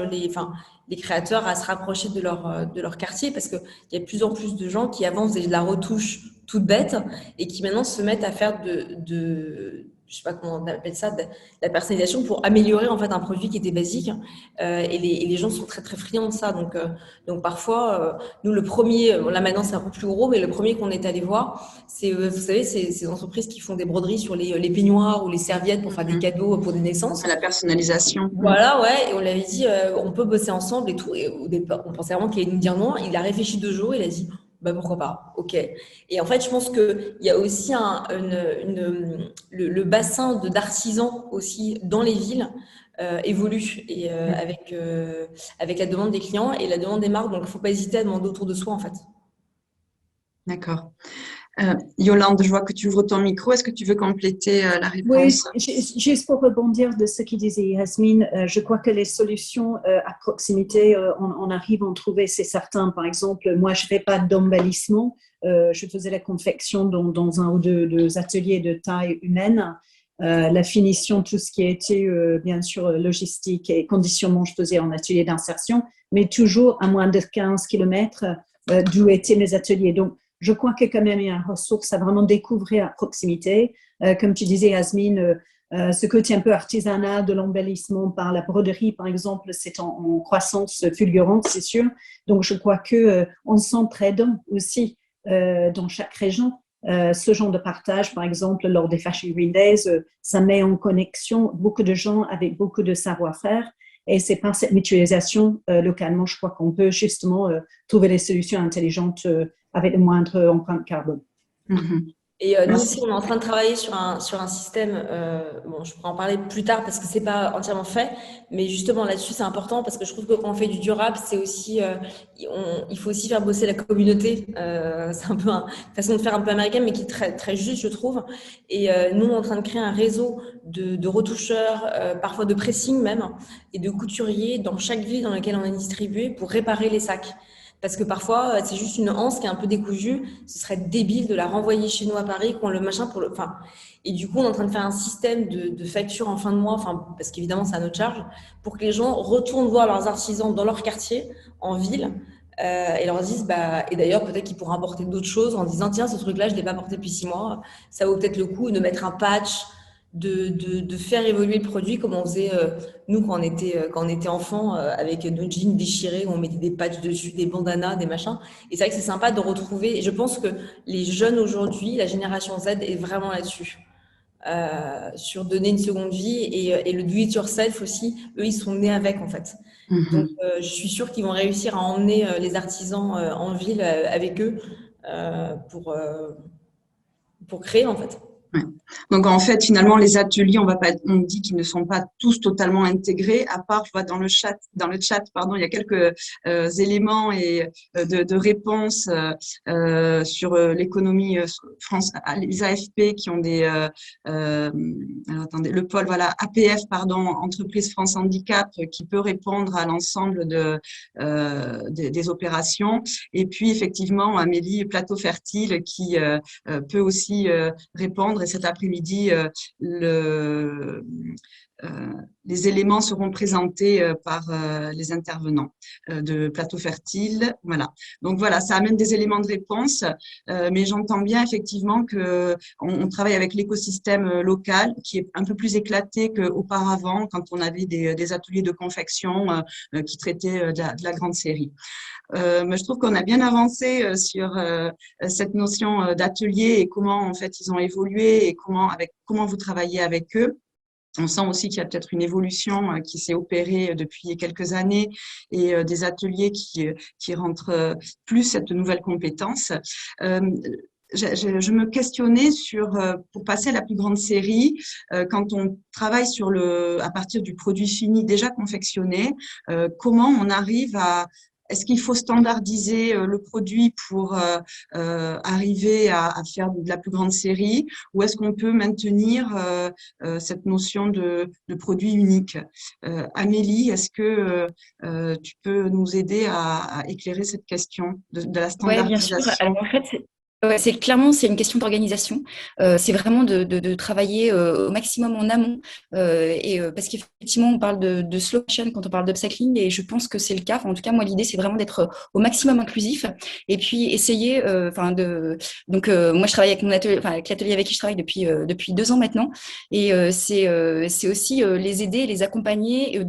les créateurs à se rapprocher de leur quartier parce qu'il y a de plus en plus de gens qui avant faisaient de la retouche toute bête et qui maintenant se mettent à faire je sais pas comment on appelle ça, de la personnalisation pour améliorer en fait un produit qui était basique. Et les gens sont très très friands de ça. Donc parfois, nous le premier, bon, là maintenant c'est un peu plus gros, mais le premier qu'on est allé voir, c'est vous savez ces entreprises qui font des broderies sur les peignoirs ou les serviettes pour faire des cadeaux pour des naissances. La personnalisation. Voilà, ouais, et on lui avait dit, on peut bosser ensemble et tout. Et au départ, on pensait vraiment qu'il allait nous dire non. Il a réfléchi 2 jours, il a dit, bah pourquoi pas, ok. Et en fait, je pense qu'il y a aussi le bassin d'artisans aussi dans les villes évolue et avec la demande des clients et la demande des marques. Donc, il ne faut pas hésiter à demander autour de soi, en fait. D'accord. Yolande, je vois que tu ouvres ton micro. Est-ce que tu veux compléter la Oui, réponse? juste pour rebondir de ce qu'il disait Yasmine, je crois que les solutions à proximité, on arrive à en trouver, c'est certain. Par exemple, moi, je ne fais pas d'embellissement. Je faisais la confection dans un ou deux ateliers de taille humaine. La finition, tout ce qui était, bien sûr, logistique et conditionnement, je faisais en atelier d'insertion, mais toujours à moins de 15 km d'où étaient mes ateliers. Donc, je crois que quand même il y a une ressource à vraiment découvrir à proximité. Comme tu disais, Yasmine, ce côté un peu artisanal de l'embellissement par la broderie, par exemple, c'est en croissance fulgurante, c'est sûr. Donc, je crois qu'on s'entraidant aussi dans chaque région. Ce genre de partage, par exemple, lors des Fashion Green Days, ça met en connexion beaucoup de gens avec beaucoup de savoir-faire. Et c'est par cette mutualisation localement, je crois qu'on peut justement trouver des solutions intelligentes avec le moindre empreinte carbone. Et nous aussi, on est en train de travailler sur un système, bon, je pourrais en parler plus tard parce que c'est pas entièrement fait, mais justement là-dessus, c'est important parce que je trouve que quand on fait du durable, c'est aussi, il faut aussi faire bosser la communauté. C'est un peu une façon de faire un peu américaine, mais qui est très, très juste, je trouve. Et nous, on est en train de créer un réseau de retoucheurs, parfois de pressing même, et de couturiers dans chaque ville dans laquelle on est distribué pour réparer les sacs. Parce que parfois, c'est juste une anse qui est un peu décousue. Ce serait débile de la renvoyer chez nous à Paris, qu'on le machin pour le. Enfin, et du coup, on est en train de faire un système de facture en fin de mois, enfin, parce qu'évidemment, c'est à notre charge, pour que les gens retournent voir leurs artisans dans leur quartier, en ville, et leur disent, bah, et d'ailleurs, peut-être qu'ils pourront apporter d'autres choses en disant, tiens, ce truc-là, je ne l'ai pas porté depuis 6 mois. Ça vaut peut-être le coup de mettre un patch, de faire évoluer le produit comme on faisait nous quand on était enfant avec nos jeans déchirés où on mettait des patchs dessus, des bandanas, des machins. Et c'est vrai que c'est sympa de retrouver. Et je pense que les jeunes aujourd'hui, la génération Z est vraiment là-dessus. Sur donner une seconde vie et le do it yourself aussi, eux ils sont nés avec en fait. Donc je suis sûre qu'ils vont réussir à emmener les artisans en ville avec eux pour créer en fait. Ouais. Donc en fait, finalement, les ateliers, on dit qu'ils ne sont pas tous totalement intégrés, à part, je vois dans le chat, pardon, il y a quelques éléments et de réponses sur l'économie France, les AFP qui ont des, alors attendez, le pôle, voilà, APF, pardon, Entreprise France Handicap, qui peut répondre à l'ensemble des opérations. Et puis effectivement, Amélie Plateau Fertile qui peut aussi répondre. Et cet après-midi, les éléments seront présentés par les intervenants de Plateau Fertile. Voilà. Donc voilà, ça amène des éléments de réponse, mais j'entends bien effectivement qu'on travaille avec l'écosystème local qui est un peu plus éclaté qu'auparavant quand on avait des ateliers de confection qui traitaient de la grande série. Mais je trouve qu'on a bien avancé sur cette notion d'atelier et comment en fait ils ont évolué et comment vous travaillez avec eux. On sent aussi qu'il y a peut-être une évolution qui s'est opérée depuis quelques années et des ateliers qui rentrent plus cette nouvelle compétence. Je me questionnais pour passer à la plus grande série, quand on travaille à partir du produit fini déjà confectionné, comment on arrive est-ce qu'il faut standardiser le produit pour arriver à faire de la plus grande série ou est-ce qu'on peut maintenir cette notion de produit unique? Amélie, est-ce que tu peux nous aider à éclairer cette question de la Oui, bien sûr. standardisation? Alors, en fait, Ouais, c'est une question d'organisation. C'est vraiment de travailler au maximum en amont. Parce qu'effectivement, on parle de slow fashion quand on parle d'upcycling et je pense que c'est le cas. Enfin, en tout cas, moi, l'idée, c'est vraiment d'être au maximum inclusif et puis essayer, moi, je travaille avec mon atelier, enfin, avec l'atelier avec qui je travaille depuis 2 ans maintenant. C'est aussi les aider, les accompagner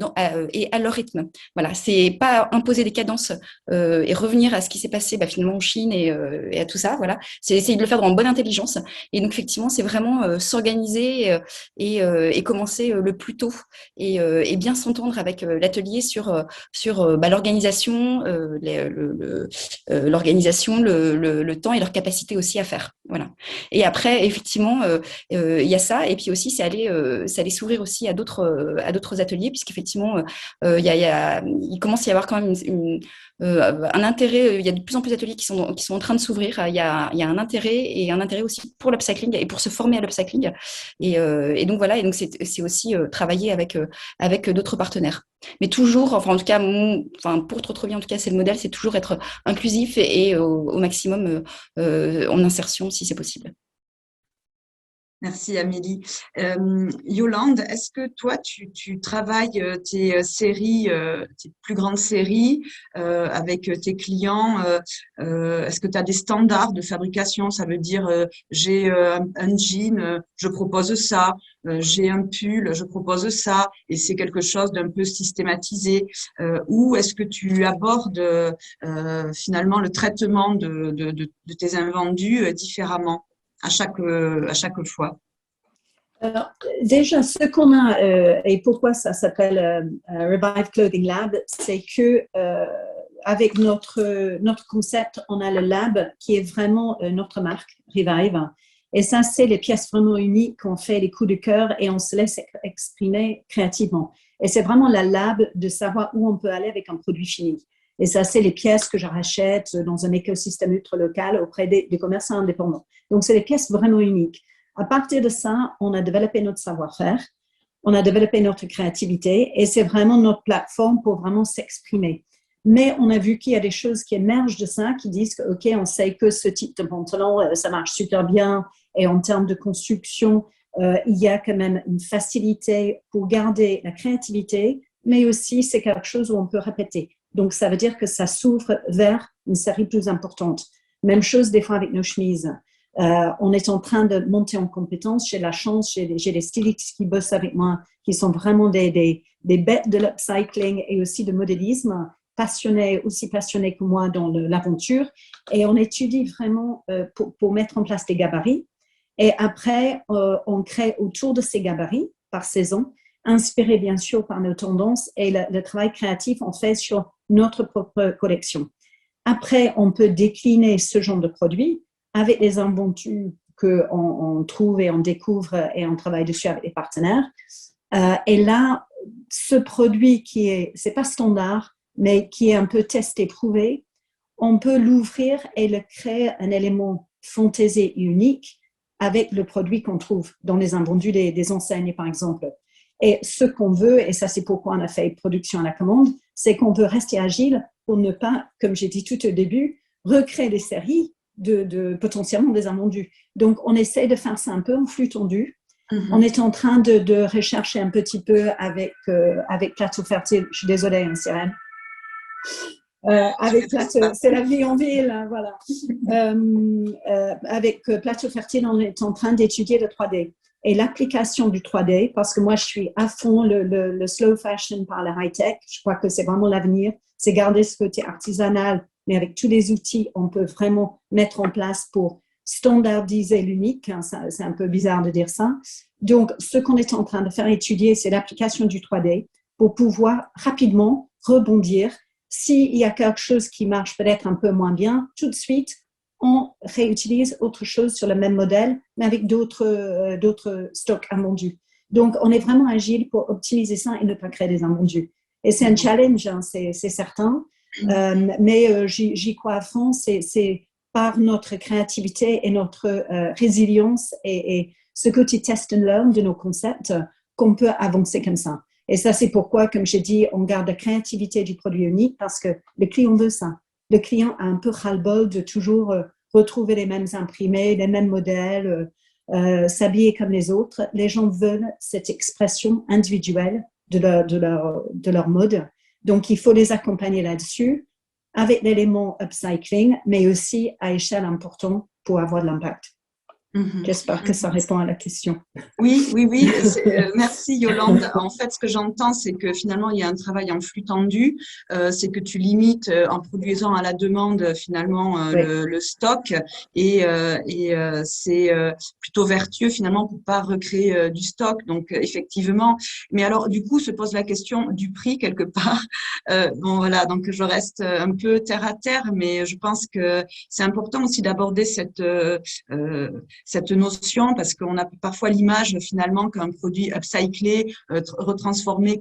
et à leur rythme. Voilà, c'est pas imposer des cadences et revenir à ce qui s'est passé finalement en Chine et à tout ça. Voilà, c'est essayer de le faire en bonne intelligence. Et donc, effectivement, c'est vraiment s'organiser et commencer le plus tôt et bien s'entendre avec l'atelier sur l'organisation, l'organisation, le temps et leur capacité aussi à faire. Voilà. Et après, effectivement, il y a ça. Et puis aussi, c'est aller s'ouvrir aussi à d'autres ateliers, puisqu'effectivement, il commence à y avoir quand même un intérêt. Il y a de plus en plus d'ateliers qui sont en train de s'ouvrir. Il y a un intérêt aussi pour l'upcycling et pour se former à l'upcycling. Et donc voilà. Et donc c'est aussi travailler avec d'autres partenaires. Mais toujours, enfin en tout cas, pour trop bien, en tout cas, c'est le modèle, c'est toujours être inclusif et au maximum en insertion si c'est possible. Merci Amélie. Yolande, est-ce que toi, tu travailles tes séries, tes plus grandes séries avec tes clients est-ce que tu as des standards de fabrication? Ça veut dire, j'ai un jean, je propose ça, j'ai un pull, je propose ça, et c'est quelque chose d'un peu systématisé. Ou est-ce que tu abordes finalement le traitement de tes invendus différemment à chaque fois? Alors, déjà, ce qu'on a, et pourquoi ça s'appelle Revive Clothing Lab, c'est que avec notre concept, on a le lab qui est vraiment notre marque, Revive. Et ça, c'est les pièces vraiment uniques qu'on fait les coups de cœur et on se laisse exprimer créativement. Et c'est vraiment la lab de savoir où on peut aller avec un produit fini. Et ça, c'est les pièces que je rachète dans un écosystème ultra local auprès des commerçants indépendants. Donc, c'est des pièces vraiment uniques. À partir de ça, on a développé notre savoir-faire, on a développé notre créativité et c'est vraiment notre plateforme pour vraiment s'exprimer. Mais on a vu qu'il y a des choses qui émergent de ça, qui disent que, OK, on sait que ce type de pantalon, ça marche super bien et en termes de construction, il y a quand même une facilité pour garder la créativité, mais aussi c'est quelque chose où on peut répéter. Donc, ça veut dire que ça s'ouvre vers une série plus importante. Même chose des fois avec nos chemises. On est en train de monter en compétence. J'ai la chance, j'ai des stylistes qui bossent avec moi, qui sont vraiment des bêtes de l'upcycling et aussi de modélisme, aussi passionnés que moi dans l'aventure. Et on étudie vraiment pour mettre en place des gabarits. Et après, on crée autour de ces gabarits par saison, inspiré bien sûr par nos tendances et le travail créatif on fait sur notre propre collection. Après, on peut décliner ce genre de produits avec les invendus qu'on trouve et on découvre et on travaille dessus avec les partenaires. Et là, ce produit c'est pas standard, mais qui est un peu testé, prouvé, on peut l'ouvrir et le créer un élément fantaisé unique avec le produit qu'on trouve dans les invendus des enseignes, par exemple. Et ce qu'on veut, et ça c'est pourquoi on a fait production à la commande, c'est qu'on veut rester agile pour ne pas, comme j'ai dit tout au début, recréer des séries potentiellement des invendus. Donc, on essaie de faire ça un peu en flux tendu. On est en train de rechercher un petit peu avec Plateau Fertile. Je suis désolée, hein, Sirène. Avec Plateau, c'est la vie en ville, hein, voilà. Avec Plateau Fertile, on est en train d'étudier le 3D et l'application du 3D, parce que moi, je suis à fond le slow fashion par la high-tech. Je crois que c'est vraiment l'avenir. C'est garder ce côté artisanal, mais avec tous les outils, on peut vraiment mettre en place pour standardiser l'unique. Hein, c'est un peu bizarre de dire ça. Donc, ce qu'on est en train de faire étudier, c'est l'application du 3D pour pouvoir rapidement rebondir. S'il y a quelque chose qui marche peut-être un peu moins bien, tout de suite, on réutilise autre chose sur le même modèle, mais avec d'autres stocks invendus. Donc, on est vraiment agile pour optimiser ça et ne pas créer des invendus. Et c'est un challenge, hein, c'est certain. Mais j'y crois à fond, c'est par notre créativité et notre résilience et ce côté test and learn de nos concepts qu'on peut avancer comme ça. Et ça, c'est pourquoi, comme j'ai dit, on garde la créativité du produit unique parce que le client veut ça. Le client a un peu ras-le-bol de toujours retrouver les mêmes imprimés, les mêmes modèles, s'habiller comme les autres. Les gens veulent cette expression individuelle de leur mode. Donc, il faut les accompagner là-dessus avec l'élément upcycling, mais aussi à échelle importante pour avoir de l'impact. J'espère que ça répond à la question. Oui, oui, oui. Merci Yolande. En fait, ce que j'entends, c'est que finalement, il y a un travail en flux tendu. C'est que tu limites en produisant à la demande finalement Oui. le stock et c'est plutôt vertueux finalement pour pas recréer du stock. Donc effectivement. Mais alors du coup, se pose la question du prix quelque part. Bon voilà, donc je reste un peu terre à terre, mais je pense que c'est important aussi d'aborder cette notion parce qu'on a parfois l'image finalement qu'un produit upcyclé, retransformé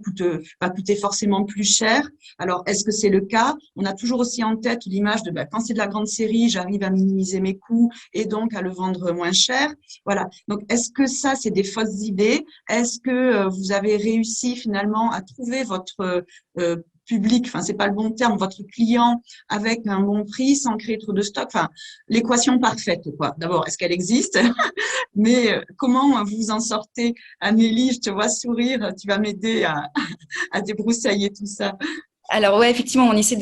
va coûter forcément plus cher. Alors, est-ce que c'est le cas? On a toujours aussi en tête l'image de quand c'est de la grande série, j'arrive à minimiser mes coûts et donc à le vendre moins cher. Voilà. Donc, est-ce que ça, c'est des fausses idées? Est-ce que vous avez réussi finalement à trouver votre public, enfin c'est pas le bon terme, votre client avec un bon prix sans créer trop de stock, enfin l'équation parfaite quoi. D'abord, est-ce qu'elle existe? Mais comment vous en sortez? Amélie, je te vois sourire, tu vas m'aider à débroussailler tout ça. Alors ouais, effectivement, on essaie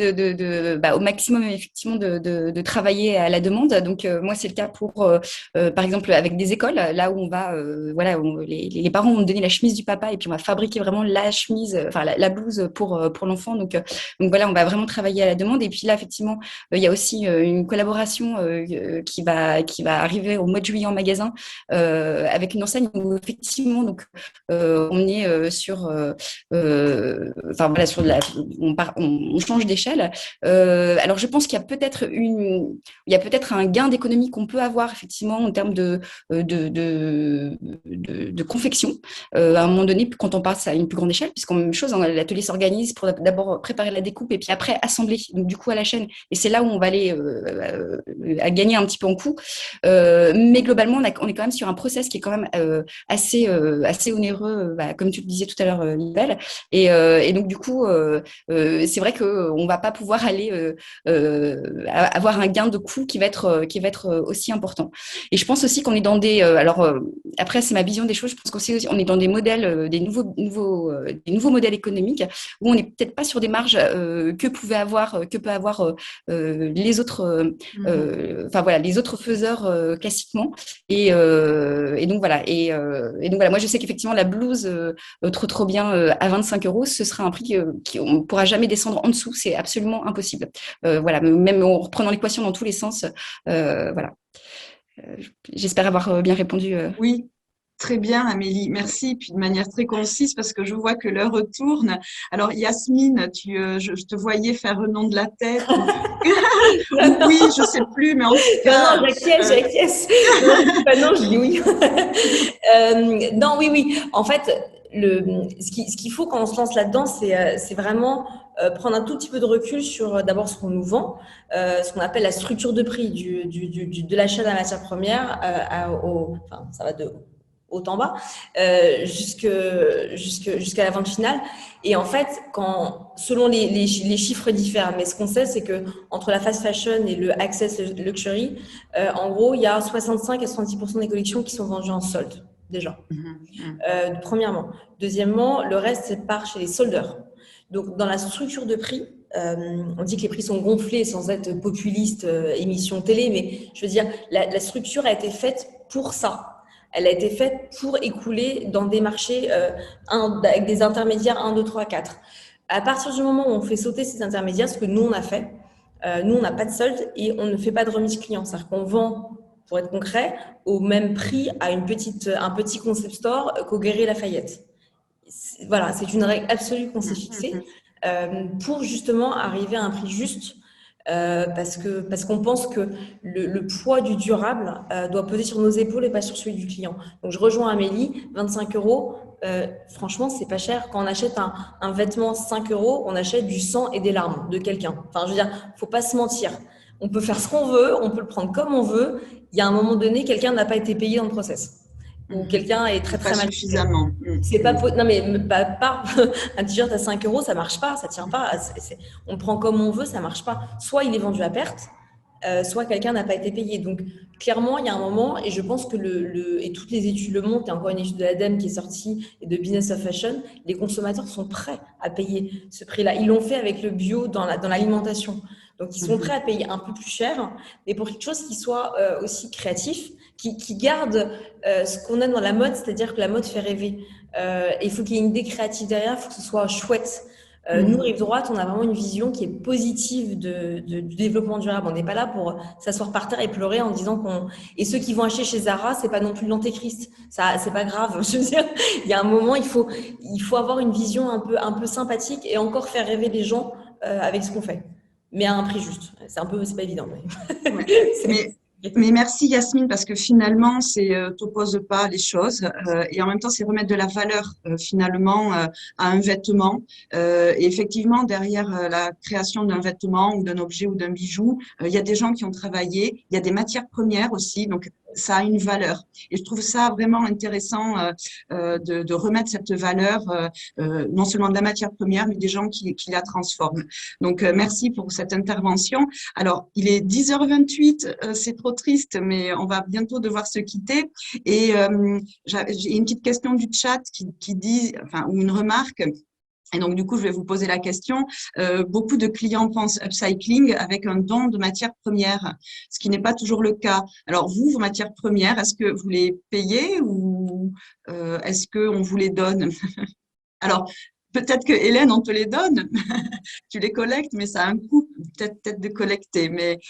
au maximum effectivement de travailler à la demande. Donc moi, c'est le cas pour, par exemple, avec des écoles, là où on va, voilà, les parents vont donner la chemise du papa et puis on va fabriquer vraiment la chemise, enfin la blouse pour l'enfant. Donc voilà, on va vraiment travailler à la demande. Et puis là, effectivement, il y a aussi une collaboration qui va arriver au mois de juillet en magasin avec une enseigne où effectivement, donc on est sur, enfin voilà, sur on change d'échelle. Alors, je pense qu'il y a peut-être un gain d'économie qu'on peut avoir effectivement en termes de confection. À un moment donné, quand on passe à une plus grande échelle, puisqu'en même chose, l'atelier s'organise pour d'abord préparer la découpe et puis après assembler, donc du coup à la chaîne. Et c'est là où on va aller à gagner un petit peu en coût. Mais globalement, on est quand même sur un process qui est quand même assez onéreux, comme tu le disais tout à l'heure, Libelle. Et donc du coup, c'est vrai qu'on ne va pas pouvoir aller avoir un gain de coût qui va être aussi important. Et je pense aussi qu'on est dans des… après, c'est ma vision des choses. Je pense qu'on est dans des modèles, des nouveaux modèles économiques où on n'est peut-être pas sur des marges que peut avoir les autres, les autres faiseurs classiquement. Et donc voilà. Et donc voilà. Moi, je sais qu'effectivement, la blouse trop bien à 25 €, ce sera un prix qu'on ne pourra jamais descendre en dessous. C'est absolument impossible. Voilà. Même en reprenant l'équation dans tous les sens. Voilà. J'espère avoir bien répondu. Oui. Très bien, Amélie. Merci. Puis de manière très concise, parce que je vois que l'heure tourne. Alors, Yasmine, je te voyais faire le nom de la tête. Oui, je ne sais plus, mais en tout cas… Non, j'acquiesce. Non, je dis oui. Non, oui. En fait, ce qu'il faut quand on se lance là-dedans, c'est vraiment prendre un tout petit peu de recul sur d'abord ce qu'on nous vend, ce qu'on appelle la structure de prix de l'achat de la matière première enfin, ça va de haut en bas, jusqu'à la vente finale. Et en fait, selon les chiffres diffèrent, mais ce qu'on sait, c'est que entre la fast fashion et le access luxury, en gros, il y a 65 à 70% des collections qui sont vendues en solde, déjà. Premièrement. Deuxièmement, le reste part chez les soldeurs. Donc, dans la structure de prix, on dit que les prix sont gonflés sans être populiste, émission télé, mais je veux dire, la structure a été faite pour ça. Elle a été faite pour écouler dans des marchés avec des intermédiaires 1, 2, 3, 4. À partir du moment où on fait sauter ces intermédiaires, ce que nous, on a fait, nous, on n'a pas de solde et on ne fait pas de remise client. C'est-à-dire qu'on vend, pour être concret, au même prix à un petit concept store qu'au Galeries Lafayette. Voilà, c'est une règle absolue qu'on s'est fixée pour justement arriver à un prix juste. Parce qu'on pense que le poids du durable doit peser sur nos épaules et pas sur celui du client. Donc je rejoins Amélie, 25 €, franchement c'est pas cher. Quand on achète un vêtement 5 €, on achète du sang et des larmes de quelqu'un. Enfin je veux dire, faut pas se mentir. On peut faire ce qu'on veut, on peut le prendre comme on veut. Il y a un moment donné, quelqu'un n'a pas été payé dans le process. Ou quelqu'un est très mal suffisamment. C'est pas non mais pas un t-shirt à 5 €, ça marche pas, ça tient pas. On le prend comme on veut, ça marche pas. Soit il est vendu à perte, soit quelqu'un n'a pas été payé. Donc, clairement, il y a un moment, et je pense que et toutes les études le montrent, il y a encore une étude de l'ADEME qui est sortie, et de Business of Fashion, les consommateurs sont prêts à payer ce prix-là. Ils l'ont fait avec le bio dans l'alimentation. Donc, ils sont prêts à payer un peu plus cher, mais pour quelque chose qui soit aussi créatif, qui garde ce qu'on a dans la mode, c'est-à-dire que la mode fait rêver. Il faut qu'il y ait une idée créative derrière, il faut que ce soit chouette. Nous, Rive Droite, on a vraiment une vision qui est positive du développement durable. On n'est pas là pour s'asseoir par terre et pleurer en disant qu'on… Et ceux qui vont acheter chez Zara, c'est pas non plus l'antéchrist. Ça, c'est pas grave. Je veux dire, il y a un moment, il faut avoir une vision un peu sympathique et encore faire rêver les gens avec ce qu'on fait. Mais à un prix juste. C'est pas évident. Mais merci Yasmine, parce que finalement, t'opposes pas les choses et en même temps, c'est remettre de la valeur finalement à un vêtement. Et effectivement, derrière la création d'un vêtement ou d'un objet ou d'un bijou, il y a des gens qui ont travaillé, il y a des matières premières aussi, donc ça a une valeur. Et je trouve ça vraiment intéressant de remettre cette valeur, non seulement de la matière première, mais des gens qui la transforment. Donc, merci pour cette intervention. Alors, il est 10h28, c'est trop triste, mais on va bientôt devoir se quitter. Et j'ai une petite question du chat qui dit, enfin, ou une remarque. Et donc, du coup, je vais vous poser la question. Beaucoup de clients pensent upcycling avec un don de matières premières, ce qui n'est pas toujours le cas. Alors, vos matières premières, est-ce que vous les payez ou est-ce qu'on vous les donne? Alors, peut-être que Hélène, on te les donne, tu les collectes, mais ça a un coût peut-être de collecter. Mais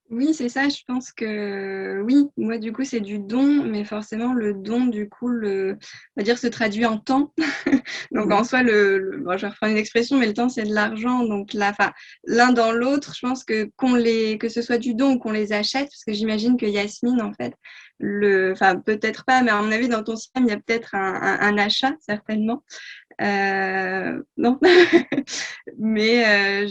Oui, c'est ça, je pense que oui, moi du coup c'est du don, mais forcément le don du coup, on va dire, se traduit en temps. Donc en soi, bon, je vais reprendre une expression, mais le temps c'est de l'argent. Donc là, l'un dans l'autre, je pense que que ce soit du don ou qu'on les achète, parce que j'imagine que Yasmine, en fait, peut-être pas, mais à mon avis, dans ton système, il y a peut-être un achat, certainement. Non, mais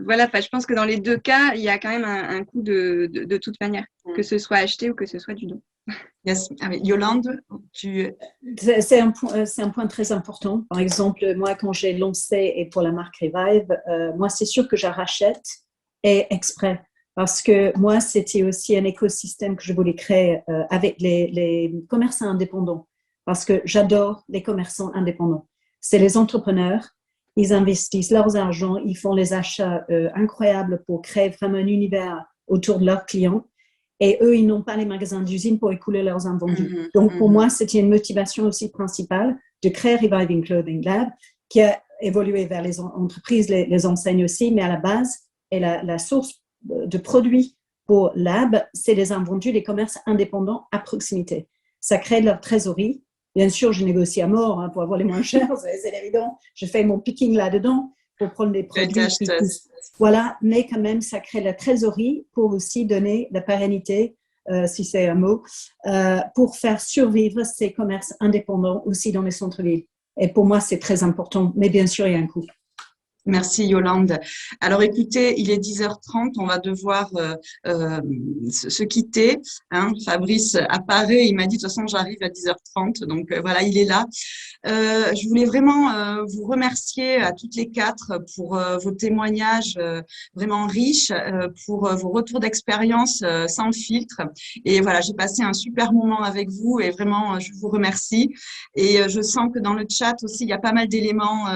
voilà, je pense que dans les deux cas, il y a quand même un coût de toute manière, que ce soit acheté ou que ce soit du don. Yes. Yolande, C'est un point très important. Par exemple, moi, quand j'ai lancé et pour la marque Revive, moi, c'est sûr que je rachète et exprès. Parce que moi, c'était aussi un écosystème que je voulais créer avec les commerçants indépendants. Parce que j'adore les commerçants indépendants. C'est les entrepreneurs, ils investissent leur argent, ils font les achats incroyables pour créer vraiment un univers autour de leurs clients. Et eux, ils n'ont pas les magasins d'usine pour écouler leurs invendus. Donc, pour moi, c'était une motivation aussi principale de créer Reviving Clothing Lab, qui a évolué vers les entreprises, les enseignes aussi, mais à la base, et la source de produits pour Lab, c'est les invendus des commerces indépendants à proximité. Ça crée de leur trésorerie. Bien sûr, je négocie à mort pour avoir les moins chers, c'est évident. Je fais mon picking là-dedans pour prendre des produits qui coûtent. Voilà, mais quand même, ça crée la trésorerie pour aussi donner la pérennité, si c'est un mot, pour faire survivre ces commerces indépendants aussi dans les centres-villes. Et pour moi, c'est très important, mais bien sûr, il y a un coût. Merci Yolande. Alors écoutez, il est 10h30, on va devoir se quitter. Hein. Fabrice apparaît, il m'a dit de toute façon j'arrive à 10h30, donc voilà, il est là. Je voulais vraiment vous remercier à toutes les quatre pour vos témoignages vraiment riches, pour vos retours d'expérience sans filtre. Et voilà, j'ai passé un super moment avec vous et vraiment je vous remercie. Et je sens que dans le chat aussi, il y a pas mal d'éléments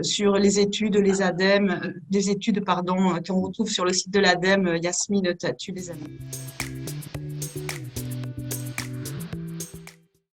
sur les études, les ADEME, des études, pardon, qu'on retrouve sur le site de l'ADEME. Yasmine, tu les as mis.